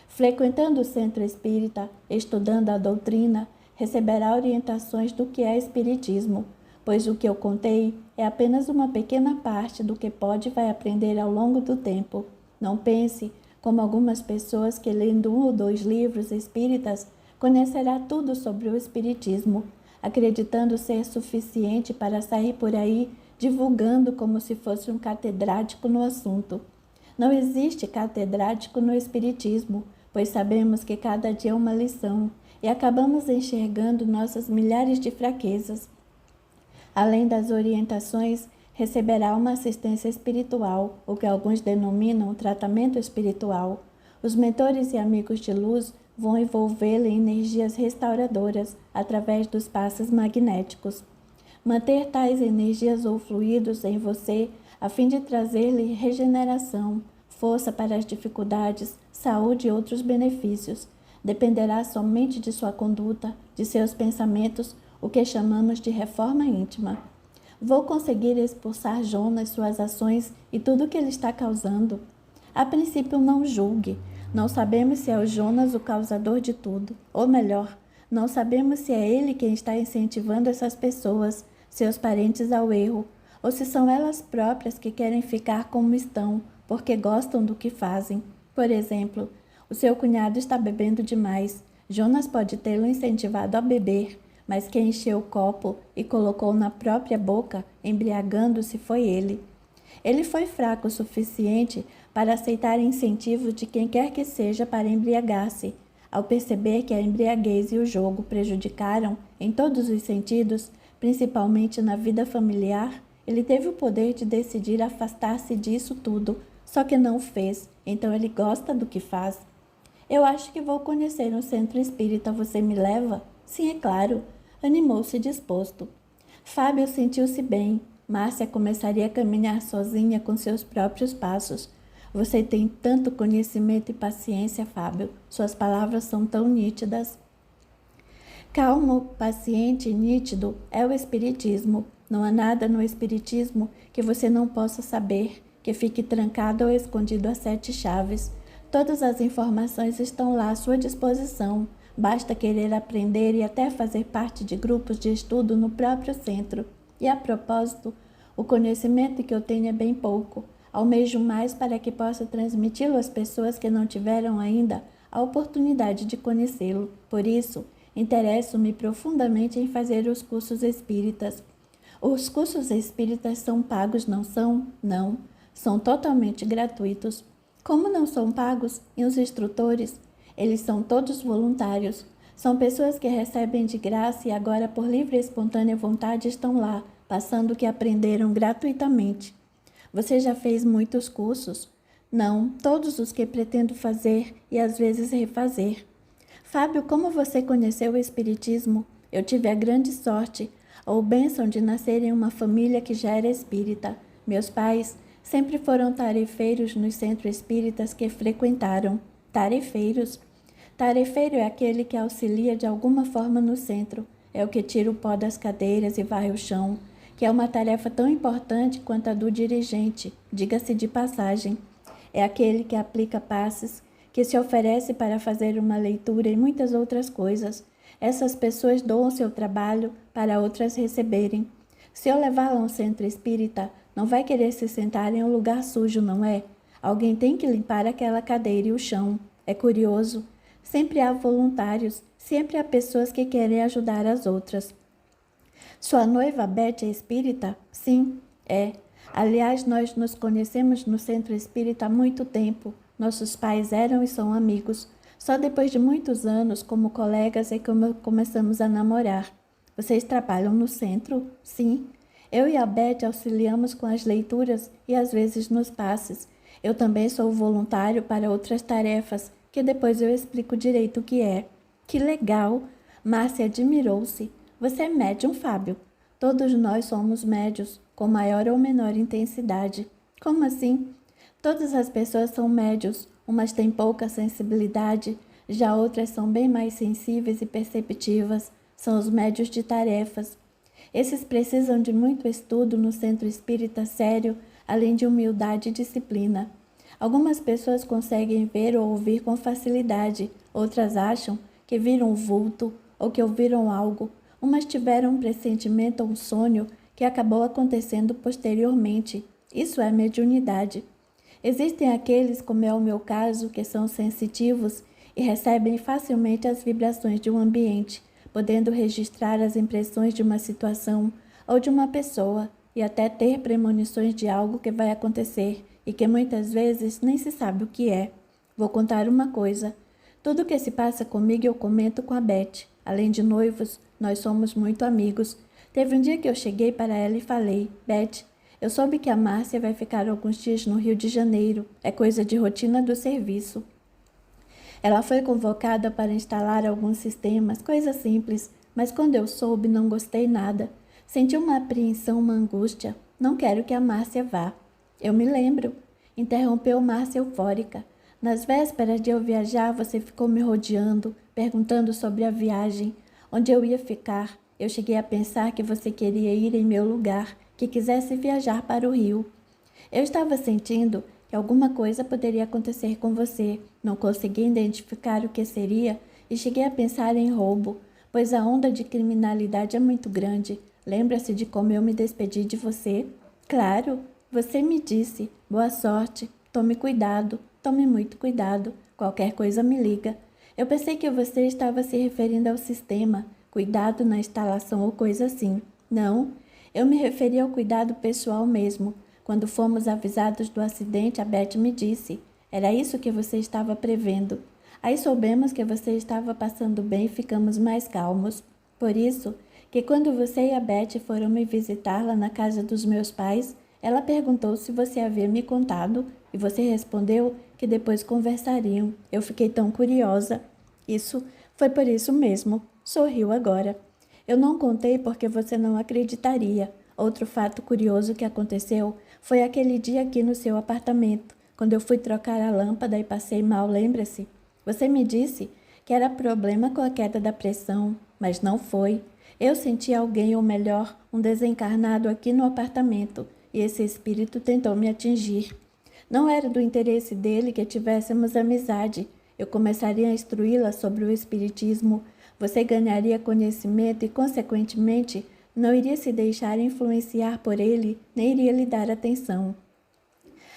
Frequentando o centro espírita, estudando a doutrina, receberá orientações do que é espiritismo, pois o que eu contei é apenas uma pequena parte do que pode e vai aprender ao longo do tempo. Não pense, como algumas pessoas que lendo 1 ou 2 livros espíritas, conhecerá tudo sobre o espiritismo. acreditando ser suficiente para sair por aí divulgando como se fosse um catedrático no assunto. Não existe catedrático no espiritismo, pois sabemos que cada dia é uma lição e acabamos enxergando nossas milhares de fraquezas. Além das orientações, receberá uma assistência espiritual, o que alguns denominam tratamento espiritual. Os mentores e amigos de luz vão envolvê-lo em energias restauradoras através dos passes magnéticos. Manter tais energias ou fluidos em você a fim de trazer-lhe regeneração, força para as dificuldades, saúde e outros benefícios. Dependerá somente de sua conduta, de seus pensamentos, o que chamamos de reforma íntima. Vou conseguir expulsar Jonas, suas ações e tudo o que ele está causando? A princípio, não julgue. Não sabemos se é o Jonas o causador de tudo. Ou melhor, não sabemos se é ele quem está incentivando essas pessoas, seus parentes, ao erro, ou se são elas próprias que querem ficar como estão, porque gostam do que fazem. Por exemplo, o seu cunhado está bebendo demais. Jonas pode tê-lo incentivado a beber, mas quem encheu o copo e colocou na própria boca, embriagando-se, foi ele. Ele foi fraco o suficiente para aceitar incentivos de quem quer que seja para embriagar-se. Ao perceber que a embriaguez e o jogo prejudicaram, em todos os sentidos, principalmente na vida familiar, ele teve o poder de decidir afastar-se disso tudo, só que não o fez, então ele gosta do que faz. Eu acho que vou conhecer um centro espírita, você me leva? Sim, é claro. Animou-se disposto. Fábio sentiu-se bem. Márcia começaria a caminhar sozinha com seus próprios passos. Você tem tanto conhecimento e paciência, Fábio. Suas palavras são tão nítidas. Calmo, paciente e nítido é o espiritismo. Não há nada no espiritismo que você não possa saber, que fique trancado ou escondido a 7 chaves. Todas as informações estão lá à sua disposição. Basta querer aprender e até fazer parte de grupos de estudo no próprio centro. E a propósito, o conhecimento que eu tenho é bem pouco. Almejo mais para que possa transmiti-lo às pessoas que não tiveram ainda a oportunidade de conhecê-lo. Por isso, interesso-me profundamente em fazer os cursos espíritas. Os cursos espíritas são pagos, não são? Não. São totalmente gratuitos. Como não são pagos? E os instrutores? Eles são todos voluntários. São pessoas que recebem de graça e agora, por livre e espontânea vontade, estão lá, passando o que aprenderam gratuitamente. Você já fez muitos cursos? Não, todos os que pretendo fazer e às vezes refazer. Fábio, como você conheceu o Espiritismo? Eu tive a grande sorte, ou bênção de nascer em uma família que já era espírita. Meus pais sempre foram tarefeiros nos centros espíritas que frequentaram. Tarefeiros? Tarefeiro é aquele que auxilia de alguma forma no centro. É o que tira o pó das cadeiras e varre o chão, que é uma tarefa tão importante quanto a do dirigente, diga-se de passagem. É aquele que aplica passes, que se oferece para fazer uma leitura e muitas outras coisas. Essas pessoas doam seu trabalho para outras receberem. Se eu levá-la a um centro espírita, não vai querer se sentar em um lugar sujo, não é? Alguém tem que limpar aquela cadeira e o chão. É curioso. Sempre há voluntários, sempre há pessoas que querem ajudar as outras. Sua noiva Beth é espírita? Sim, é. Aliás, nós nos conhecemos no centro espírita há muito tempo. Nossos pais eram e são amigos. Só depois de muitos anos, como colegas, é que começamos a namorar. Vocês trabalham no centro? Sim. Eu e a Beth auxiliamos com as leituras e às vezes nos passes. Eu também sou voluntário para outras tarefas, que depois eu explico direito o que é. Que legal! Márcia admirou-se. Você é médium, Fábio? Todos nós somos médios, com maior ou menor intensidade. Como assim? Todas as pessoas são médios. Umas têm pouca sensibilidade, já outras são bem mais sensíveis e perceptivas. São os médios de tarefas. Esses precisam de muito estudo no centro espírita sério, além de humildade e disciplina. Algumas pessoas conseguem ver ou ouvir com facilidade, outras acham que viram um vulto ou que ouviram algo. Umas tiveram um pressentimento ou um sonho que acabou acontecendo posteriormente. Isso é mediunidade. Existem aqueles, como é o meu caso, que são sensitivos e recebem facilmente as vibrações de um ambiente, podendo registrar as impressões de uma situação ou de uma pessoa e até ter premonições de algo que vai acontecer e que muitas vezes nem se sabe o que é. Vou contar uma coisa. Tudo que se passa comigo eu comento com a Beth. Além de noivos, nós somos muito amigos. Teve um dia que eu cheguei para ela e falei: Beth, eu soube que a Márcia vai ficar alguns dias no Rio de Janeiro. É coisa de rotina do serviço. Ela foi convocada para instalar alguns sistemas, coisas simples, mas quando eu soube não gostei nada. Senti uma apreensão, uma angústia. Não quero que a Márcia vá. Eu me lembro, interrompeu Márcia eufórica. Nas vésperas de eu viajar, você ficou me rodeando, perguntando sobre a viagem, onde eu ia ficar. Eu cheguei a pensar que você queria ir em meu lugar, que quisesse viajar para o Rio. Eu estava sentindo que alguma coisa poderia acontecer com você. Não consegui identificar o que seria e cheguei a pensar em roubo, pois a onda de criminalidade é muito grande. Lembra-se de como eu me despedi de você? Claro, você me disse. Boa sorte. Tome cuidado. Tome muito cuidado. Qualquer coisa me liga. Eu pensei que você estava se referindo ao sistema. Cuidado na instalação ou coisa assim. Não, eu me referi ao cuidado pessoal mesmo. Quando fomos avisados do acidente, a Beth me disse. Era isso que você estava prevendo. Aí soubemos que você estava passando bem e ficamos mais calmos. Por isso, que quando você e a Beth foram me visitar lá na casa dos meus pais, ela perguntou se você havia me contado e você respondeu que depois conversariam. Eu fiquei tão curiosa. Isso foi por isso mesmo. Sorriu agora. Eu não contei porque você não acreditaria. Outro fato curioso que aconteceu foi aquele dia aqui no seu apartamento, quando eu fui trocar a lâmpada e passei mal, lembra-se? Você me disse que era problema com a queda da pressão, mas não foi. Eu senti alguém, ou melhor, um desencarnado aqui no apartamento, e esse espírito tentou me atingir. Não era do interesse dele que tivéssemos amizade. Eu começaria a instruí-la sobre o espiritismo. Você ganharia conhecimento e, consequentemente, não iria se deixar influenciar por ele, nem iria lhe dar atenção.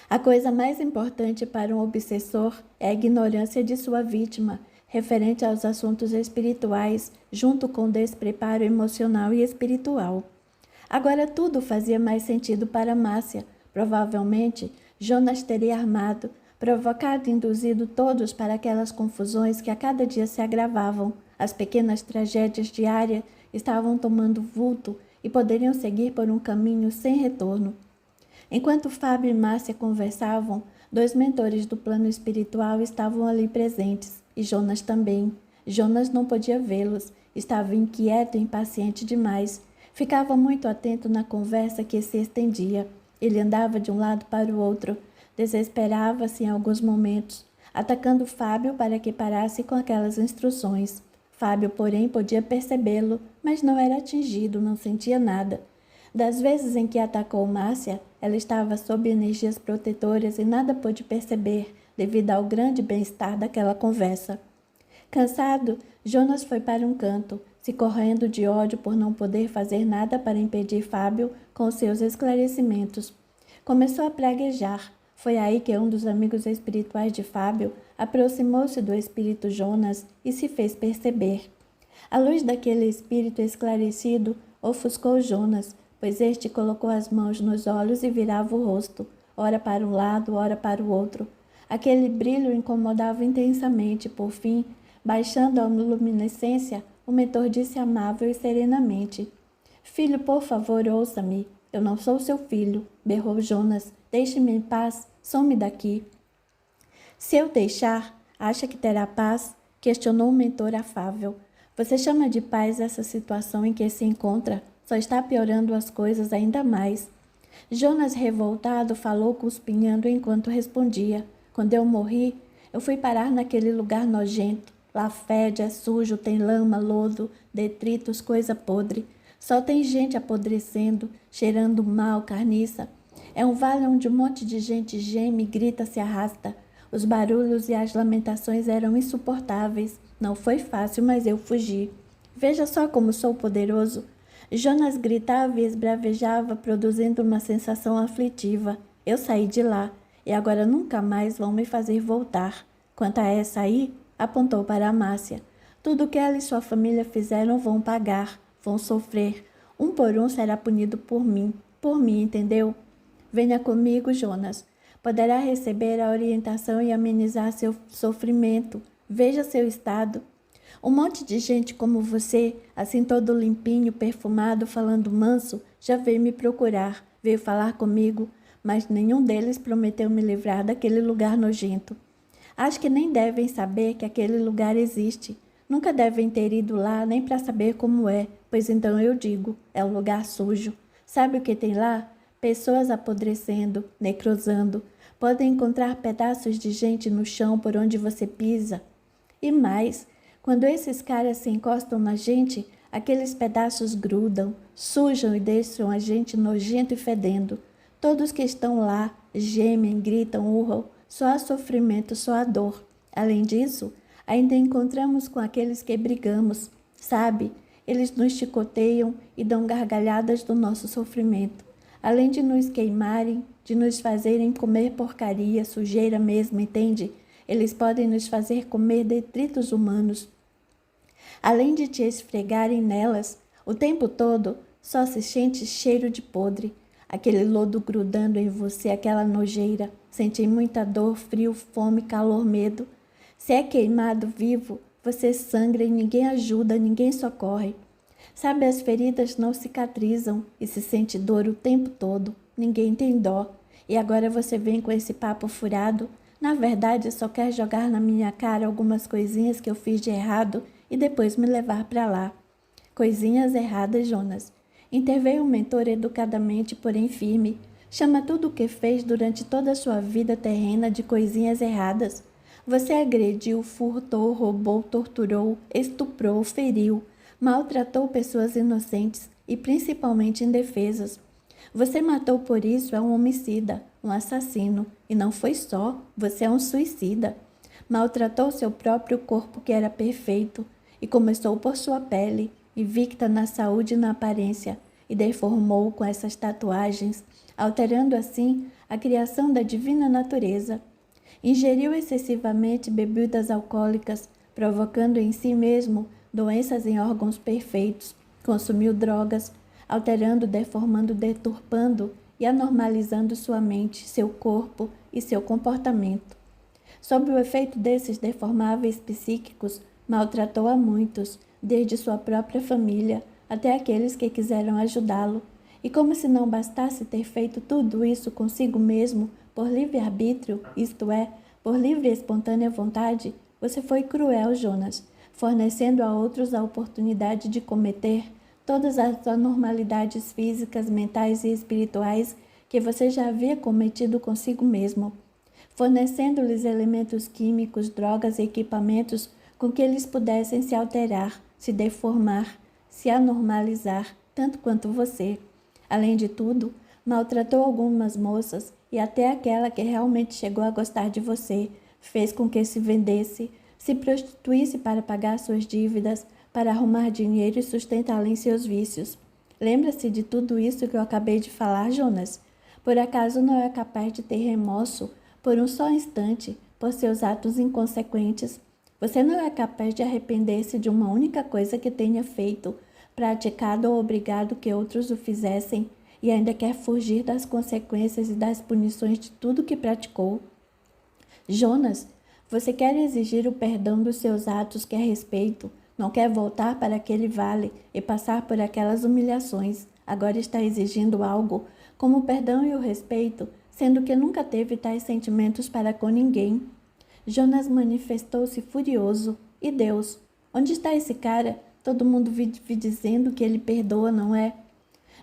A coisa mais importante para um obsessor é a ignorância de sua vítima, referente aos assuntos espirituais, junto com o despreparo emocional e espiritual. Agora tudo fazia mais sentido para Márcia. Provavelmente, Jonas teria armado, provocado e induzido todos para aquelas confusões que a cada dia se agravavam. As pequenas tragédias diárias estavam tomando vulto e poderiam seguir por um caminho sem retorno. Enquanto Fábio e Márcia conversavam, 2 mentores do plano espiritual estavam ali presentes, e Jonas também. Jonas não podia vê-los, estava inquieto e impaciente demais. Ficava muito atento na conversa que se estendia. Ele andava de um lado para o outro, desesperava-se em alguns momentos, atacando Fábio para que parasse com aquelas instruções. Fábio, porém, podia percebê-lo, mas não era atingido, não sentia nada. Das vezes em que atacou Márcia, ela estava sob energias protetoras e nada pôde perceber, devido ao grande bem-estar daquela conversa. Cansado, Jonas foi para um canto, se correndo de ódio por não poder fazer nada para impedir Fábio com seus esclarecimentos. Começou a praguejar. Foi aí que um dos amigos espirituais de Fábio aproximou-se do espírito Jonas e se fez perceber. A luz daquele espírito esclarecido ofuscou Jonas, pois este colocou as mãos nos olhos e virava o rosto, ora para um lado, ora para o outro. Aquele brilho incomodava intensamente. Por fim, baixando a luminescência, o mentor disse amável e serenamente: Filho, por favor, ouça-me. Eu não sou seu filho, berrou Jonas. Deixe-me em paz, some daqui. Se eu deixar, acha que terá paz? Questionou o mentor afável. Você chama de paz essa situação em que se encontra? Só está piorando as coisas ainda mais. Jonas, revoltado, falou cuspinhando enquanto respondia. Quando eu morri, eu fui parar naquele lugar nojento. Lá fede, é sujo, tem lama, lodo, detritos, coisa podre. Só tem gente apodrecendo, cheirando mal, carniça. É um vale onde um monte de gente geme, grita, se arrasta. Os barulhos e as lamentações eram insuportáveis. Não foi fácil, mas eu fugi. Veja só como sou poderoso. Jonas gritava e esbravejava, produzindo uma sensação aflitiva. Eu saí de lá, e agora nunca mais vão me fazer voltar. Quanto a essa aí, apontou para a Márcia. Tudo que ela e sua família fizeram vão pagar, vão sofrer. Um por um será punido por mim, entendeu? Venha comigo, Jonas. Poderá receber a orientação e amenizar seu sofrimento. Veja seu estado. Um monte de gente como você, assim todo limpinho, perfumado, falando manso, já veio me procurar, veio falar comigo, mas nenhum deles prometeu me livrar daquele lugar nojento. Acho que nem devem saber que aquele lugar existe. Nunca devem ter ido lá nem para saber como é, pois então eu digo, é um lugar sujo. Sabe o que tem lá? Pessoas apodrecendo, necrosando. Podem encontrar pedaços de gente no chão por onde você pisa. E mais, quando esses caras se encostam na gente, aqueles pedaços grudam, sujam e deixam a gente nojento e fedendo. Todos que estão lá gemem, gritam, urram. Só há sofrimento, só há dor. Além disso, ainda encontramos com aqueles que brigamos, sabe? Eles nos chicoteiam e dão gargalhadas do nosso sofrimento. Além de nos queimarem, de nos fazerem comer porcaria, sujeira mesmo, entende? Eles podem nos fazer comer detritos humanos. Além de te esfregarem nelas, o tempo todo só se sente cheiro de podre. Aquele lodo grudando em você, aquela nojeira. Sente muita dor, frio, fome, calor, medo. Se é queimado vivo, você sangra e ninguém ajuda, ninguém socorre. Sabe, as feridas não cicatrizam e se sente dor o tempo todo. Ninguém tem dó. E agora você vem com esse papo furado. Na verdade, só quer jogar na minha cara algumas coisinhas que eu fiz de errado e depois me levar para lá. Coisinhas erradas, Jonas. Interveio o mentor educadamente, porém firme. Chama tudo o que fez durante toda a sua vida terrena de coisinhas erradas. Você agrediu, furtou, roubou, torturou, estuprou, feriu, maltratou pessoas inocentes e principalmente indefesas. Você matou por isso é um homicida, um assassino, e não foi só, você é um suicida. Maltratou seu próprio corpo que era perfeito e começou por sua pele, invicta na saúde e na aparência, e deformou com essas tatuagens, alterando assim a criação da divina natureza. Ingeriu excessivamente bebidas alcoólicas, provocando em si mesmo doenças em órgãos perfeitos. Consumiu drogas, alterando, deformando, deturpando e anormalizando sua mente, seu corpo e seu comportamento. Sob o efeito desses deformáveis psíquicos, maltratou a muitos, desde sua própria família até aqueles que quiseram ajudá-lo. E como se não bastasse ter feito tudo isso consigo mesmo, por livre-arbítrio, isto é, por livre e espontânea vontade, você foi cruel, Jonas, fornecendo a outros a oportunidade de cometer todas as anormalidades físicas, mentais e espirituais que você já havia cometido consigo mesmo, fornecendo-lhes elementos químicos, drogas e equipamentos com que eles pudessem se alterar, se deformar, se anormalizar, tanto quanto você. Além de tudo, maltratou algumas moças e até aquela que realmente chegou a gostar de você, fez com que se vendesse, se prostituísse para pagar suas dívidas, para arrumar dinheiro e sustentá-la em seus vícios. Lembra-se de tudo isso que eu acabei de falar, Jonas? Por acaso não é capaz de ter remorso por um só instante por seus atos inconsequentes? Você não é capaz de arrepender-se de uma única coisa que tenha feito, praticado ou obrigado que outros o fizessem, e ainda quer fugir das consequências e das punições de tudo que praticou? Jonas, você quer exigir o perdão dos seus atos que a respeito, não quer voltar para aquele vale e passar por aquelas humilhações. Agora está exigindo algo, como o perdão e o respeito, sendo que nunca teve tais sentimentos para com ninguém. Jonas manifestou-se furioso. E Deus? Onde está esse cara? Todo mundo vive dizendo que ele perdoa, não é?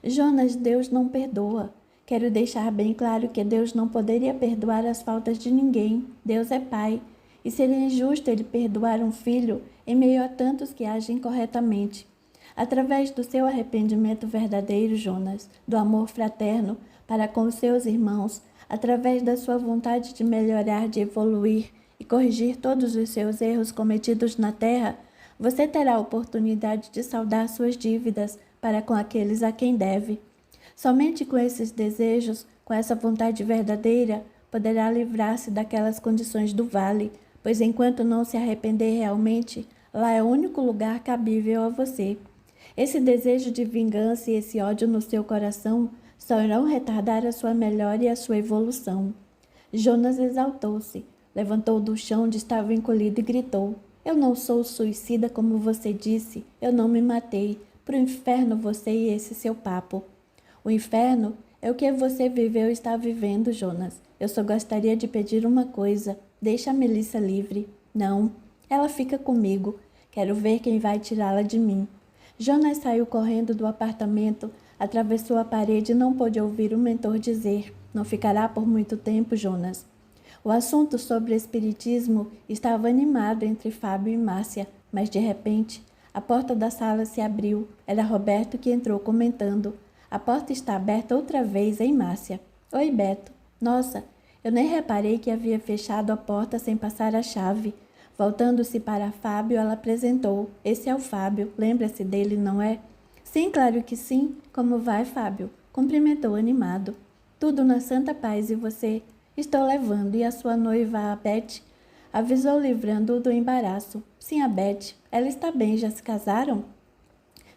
Jonas, Deus não perdoa. Quero deixar bem claro que Deus não poderia perdoar as faltas de ninguém. Deus é Pai. E seria injusto ele perdoar um filho em meio a tantos que agem corretamente. Através do seu arrependimento verdadeiro, Jonas, do amor fraterno para com os seus irmãos, através da sua vontade de melhorar, de evoluir e corrigir todos os seus erros cometidos na terra, você terá a oportunidade de saldar suas dívidas para com aqueles a quem deve. Somente com esses desejos, com essa vontade verdadeira, poderá livrar-se daquelas condições do vale, pois enquanto não se arrepender realmente, Lá é o único lugar cabível a você. Esse desejo de vingança e esse ódio no seu coração só irão retardar a sua melhora e a sua evolução. Jonas exaltou-se, levantou do chão onde estava encolhido e gritou: Eu não sou suicida como você disse, eu não me matei. Pro inferno você e esse seu papo. O inferno é o que você viveu e está vivendo, Jonas. Eu só gostaria de pedir uma coisa: deixa a Melissa livre. Não, ela fica comigo. Quero ver quem vai tirá-la de mim. Jonas saiu correndo do apartamento, atravessou a parede e não pôde ouvir o mentor dizer: Não ficará por muito tempo, Jonas. O assunto sobre espiritismo estava animado entre Fábio e Márcia, mas de repente a porta da sala se abriu. Era Roberto que entrou comentando: A porta está aberta outra vez, hein, Márcia? Oi, Beto. Nossa, eu nem reparei que havia fechado a porta sem passar a chave. Voltando-se para Fábio, ela apresentou: Esse é o Fábio, lembra-se dele, não é? Sim, claro que sim. Como vai, Fábio? Cumprimentou animado. Tudo na santa paz, e você? Estou levando. E a sua noiva, a Beth? Avisou, livrando-o do embaraço. Sim, a Beth. Ela está bem, já se casaram?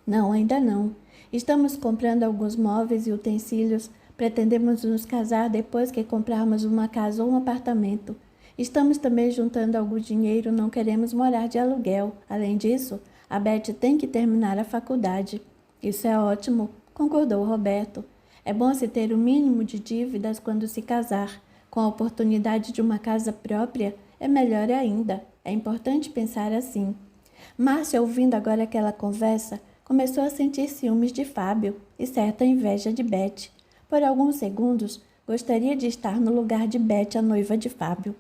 Não, ainda não. Estamos comprando alguns móveis e utensílios. Pretendemos nos casar depois que comprarmos uma casa ou um apartamento. Estamos também juntando algum dinheiro, não queremos morar de aluguel. Além disso, a Beth tem que terminar a faculdade. Isso é ótimo, concordou Roberto. É bom se ter o mínimo de dívidas quando se casar. Com a oportunidade de uma casa própria, é melhor ainda. É importante pensar assim. Márcia, ouvindo agora aquela conversa, começou a sentir ciúmes de Fábio e certa inveja de Beth. Por alguns segundos, gostaria de estar no lugar de Beth, a noiva de Fábio.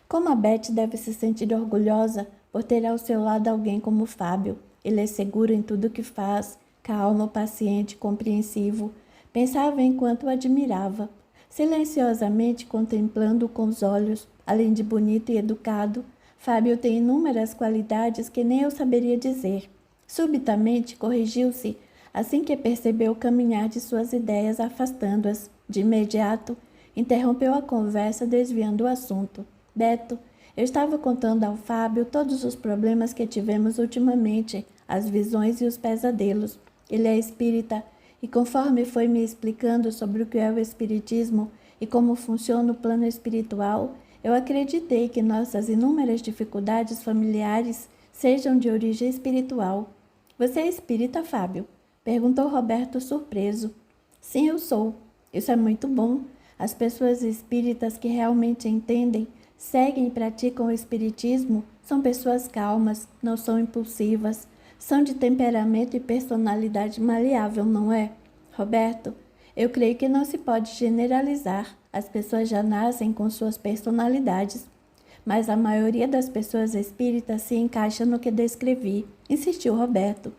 Como a Beth deve se sentir orgulhosa por ter ao seu lado alguém como Fábio. Ele é seguro em tudo que faz, calmo, paciente, compreensivo. Pensava enquanto o admirava, silenciosamente contemplando-o com os olhos. Além de bonito e educado, Fábio tem inúmeras qualidades que nem eu saberia dizer. Subitamente corrigiu-se, assim que percebeu o caminhar de suas ideias afastando-as. De imediato, interrompeu a conversa, desviando o assunto. Beto, eu estava contando ao Fábio todos os problemas que tivemos ultimamente, as visões e os pesadelos. Ele é espírita e, conforme foi me explicando sobre o que é o espiritismo e como funciona o plano espiritual, eu acreditei que nossas inúmeras dificuldades familiares sejam de origem espiritual. Você é espírita, Fábio? Perguntou Roberto surpreso. Sim, eu sou. Isso é muito bom. As pessoas espíritas que realmente entendem, seguem e praticam o espiritismo, são pessoas calmas, não são impulsivas, são de temperamento e personalidade maleável, não é? Roberto, eu creio que não se pode generalizar. As pessoas já nascem com suas personalidades, mas a maioria das pessoas espíritas se encaixa no que descrevi, insistiu Roberto.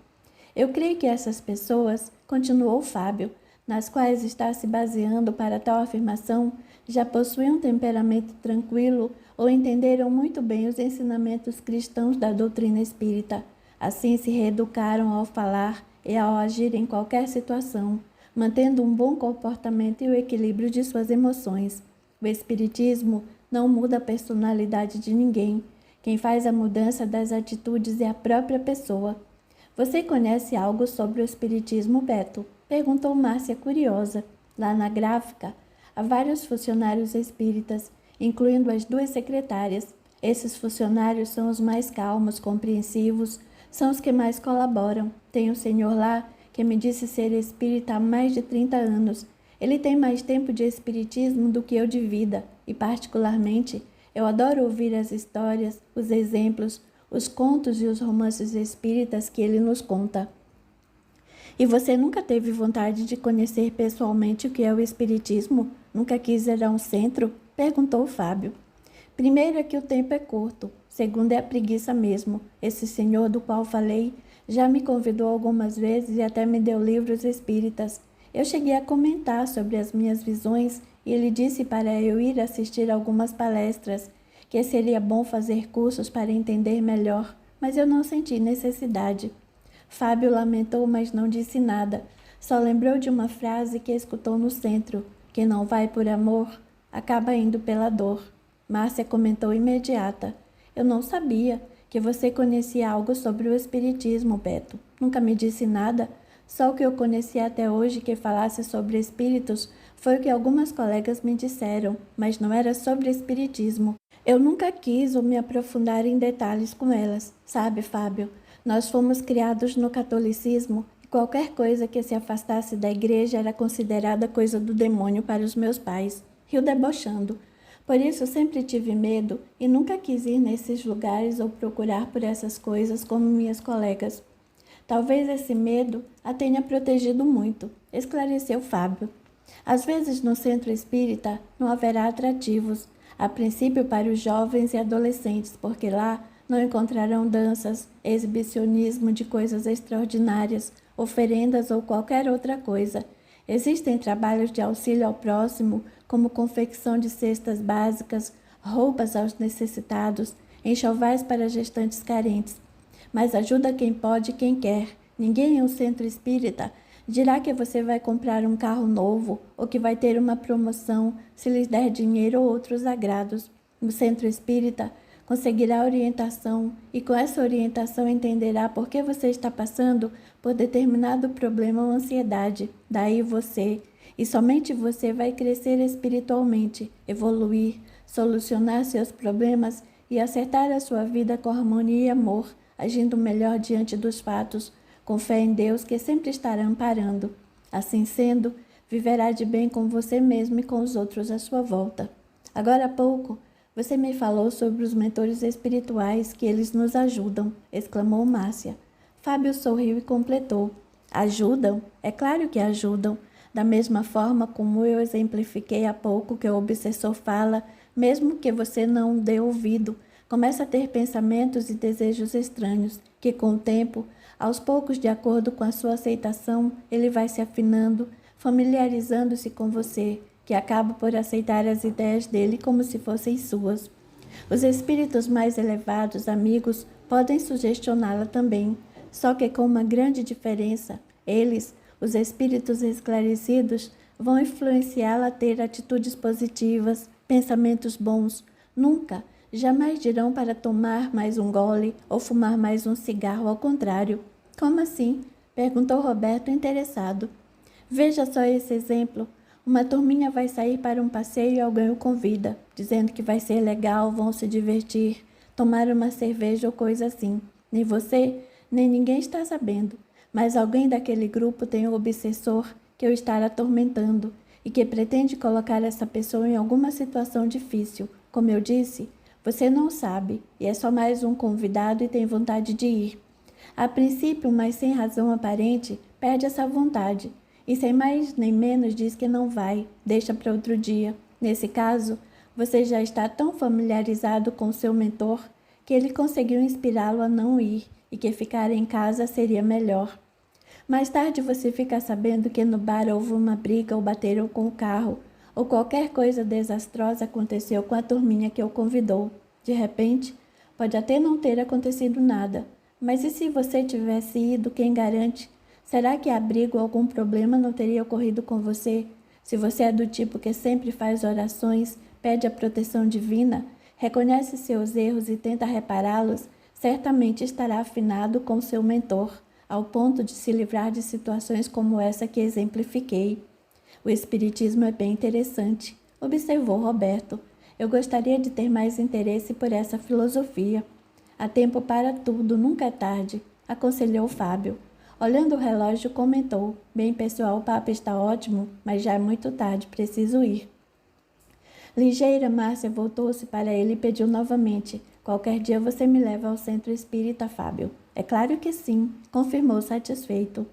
Eu creio que essas pessoas, continuou Fábio, nas quais está se baseando para tal afirmação, já possuem um temperamento tranquilo ou entenderam muito bem os ensinamentos cristãos da doutrina espírita. Assim se reeducaram ao falar e ao agir em qualquer situação, mantendo um bom comportamento e o equilíbrio de suas emoções. O espiritismo não muda a personalidade de ninguém. Quem faz a mudança das atitudes é a própria pessoa. Você conhece algo sobre o espiritismo, Beto? Perguntou Márcia curiosa. Lá na gráfica, há vários funcionários espíritas, incluindo as duas secretárias. Esses funcionários são os mais calmos, compreensivos, são os que mais colaboram. Tem um senhor lá que me disse ser espírita há mais de 30 anos. Ele tem mais tempo de espiritismo do que eu de vida, e particularmente, eu adoro ouvir as histórias, os exemplos, os contos e os romances espíritas que ele nos conta. E você nunca teve vontade de conhecer pessoalmente o que é o espiritismo? Nunca quis ir a um centro? Perguntou Fábio. Primeiro é que o tempo é curto. Segundo é a preguiça mesmo. Esse senhor do qual falei já me convidou algumas vezes e até me deu livros espíritas. Eu cheguei a comentar sobre as minhas visões e ele disse para eu ir assistir algumas palestras, que seria bom fazer cursos para entender melhor, mas eu não senti necessidade. Fábio lamentou, mas não disse nada. Só lembrou de uma frase que escutou no centro: quem não vai por amor, acaba indo pela dor. Márcia comentou imediata: Eu não sabia que você conhecia algo sobre o espiritismo, Beto. Nunca me disse nada. Só o que eu conheci até hoje que falasse sobre espíritos foi o que algumas colegas me disseram, mas não era sobre espiritismo. Eu nunca quis ou me aprofundar em detalhes com elas, sabe, Fábio? Nós fomos criados no catolicismo e qualquer coisa que se afastasse da igreja era considerada coisa do demônio para os meus pais. Riu debochando. Por isso sempre tive medo e nunca quis ir nesses lugares ou procurar por essas coisas como minhas colegas. Talvez esse medo a tenha protegido muito, esclareceu Fábio. Às vezes no centro espírita não haverá atrativos, a princípio para os jovens e adolescentes, porque lá não encontrarão danças, exibicionismo de coisas extraordinárias, oferendas ou qualquer outra coisa. Existem trabalhos de auxílio ao próximo, como confecção de cestas básicas, roupas aos necessitados, enxovais para gestantes carentes. Mas ajuda quem pode e quem quer. Ninguém em um centro espírita dirá que você vai comprar um carro novo ou que vai ter uma promoção se lhes der dinheiro ou outros agrados. No centro espírita, conseguirá orientação e com essa orientação entenderá por que você está passando por determinado problema ou ansiedade. Daí você, e somente você, vai crescer espiritualmente, evoluir, solucionar seus problemas e acertar a sua vida com harmonia e amor, agindo melhor diante dos fatos, com fé em Deus que sempre estará amparando. Assim sendo, viverá de bem com você mesmo e com os outros à sua volta. Agora há pouco, você me falou sobre os mentores espirituais, que eles nos ajudam, exclamou Márcia. Fábio sorriu e completou. Ajudam? É claro que ajudam. Da mesma forma como eu exemplifiquei há pouco que o obsessor fala, mesmo que você não dê ouvido, começa a ter pensamentos e desejos estranhos, que com o tempo, aos poucos, de acordo com a sua aceitação, ele vai se afinando, familiarizando-se com você, que acaba por aceitar as ideias dele como se fossem suas. Os espíritos mais elevados, amigos, podem sugestioná-la também, só que com uma grande diferença. Eles, os espíritos esclarecidos, vão influenciá-la a ter atitudes positivas, pensamentos bons. Nunca, jamais dirão para tomar mais um gole ou fumar mais um cigarro, ao contrário. Como assim? Perguntou Roberto, interessado. Veja só esse exemplo. Uma turminha vai sair para um passeio e alguém o convida, dizendo que vai ser legal, vão se divertir, tomar uma cerveja ou coisa assim. Nem você, nem ninguém está sabendo, mas alguém daquele grupo tem um obsessor que o está atormentando e que pretende colocar essa pessoa em alguma situação difícil. Como eu disse, você não sabe e é só mais um convidado e tem vontade de ir. A princípio, mas sem razão aparente, perde essa vontade. E sem mais nem menos diz que não vai, deixa para outro dia. Nesse caso, você já está tão familiarizado com seu mentor que ele conseguiu inspirá-lo a não ir e que ficar em casa seria melhor. Mais tarde você fica sabendo que no bar houve uma briga ou bateram com o carro, ou qualquer coisa desastrosa aconteceu com a turminha que o convidou. De repente, pode até não ter acontecido nada, mas e se você tivesse ido, quem garante? Será que abrigo ou algum problema não teria ocorrido com você? Se você é do tipo que sempre faz orações, pede a proteção divina, reconhece seus erros e tenta repará-los, certamente estará afinado com seu mentor, ao ponto de se livrar de situações como essa que exemplifiquei. O espiritismo é bem interessante, observou Roberto. Eu gostaria de ter mais interesse por essa filosofia. Há tempo para tudo, nunca é tarde, aconselhou Fábio. Olhando o relógio, comentou. Bem, pessoal, o papo está ótimo, mas já é muito tarde, preciso ir. Ligeira, Márcia voltou-se para ele e pediu novamente. Qualquer dia você me leva ao centro espírita, Fábio. É claro que sim, confirmou satisfeito.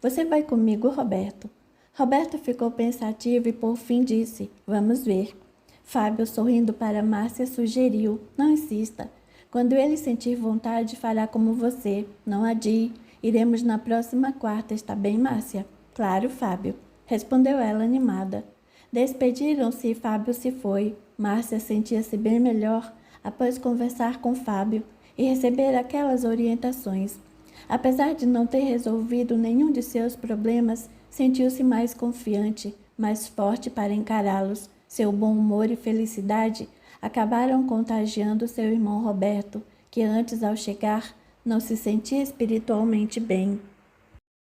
Você vai comigo, Roberto? Roberto ficou pensativo e por fim disse, vamos ver. Fábio, sorrindo para Márcia, sugeriu, não insista. Quando ele sentir vontade, fará como você, não adie. Iremos na próxima quarta, está bem, Márcia? Claro, Fábio, respondeu ela animada. Despediram-se e Fábio se foi. Márcia sentia-se bem melhor após conversar com Fábio e receber aquelas orientações. Apesar de não ter resolvido nenhum de seus problemas, sentiu-se mais confiante, mais forte para encará-los. Seu bom humor e felicidade acabaram contagiando seu irmão Roberto, que antes, ao chegar, não se sentia espiritualmente bem.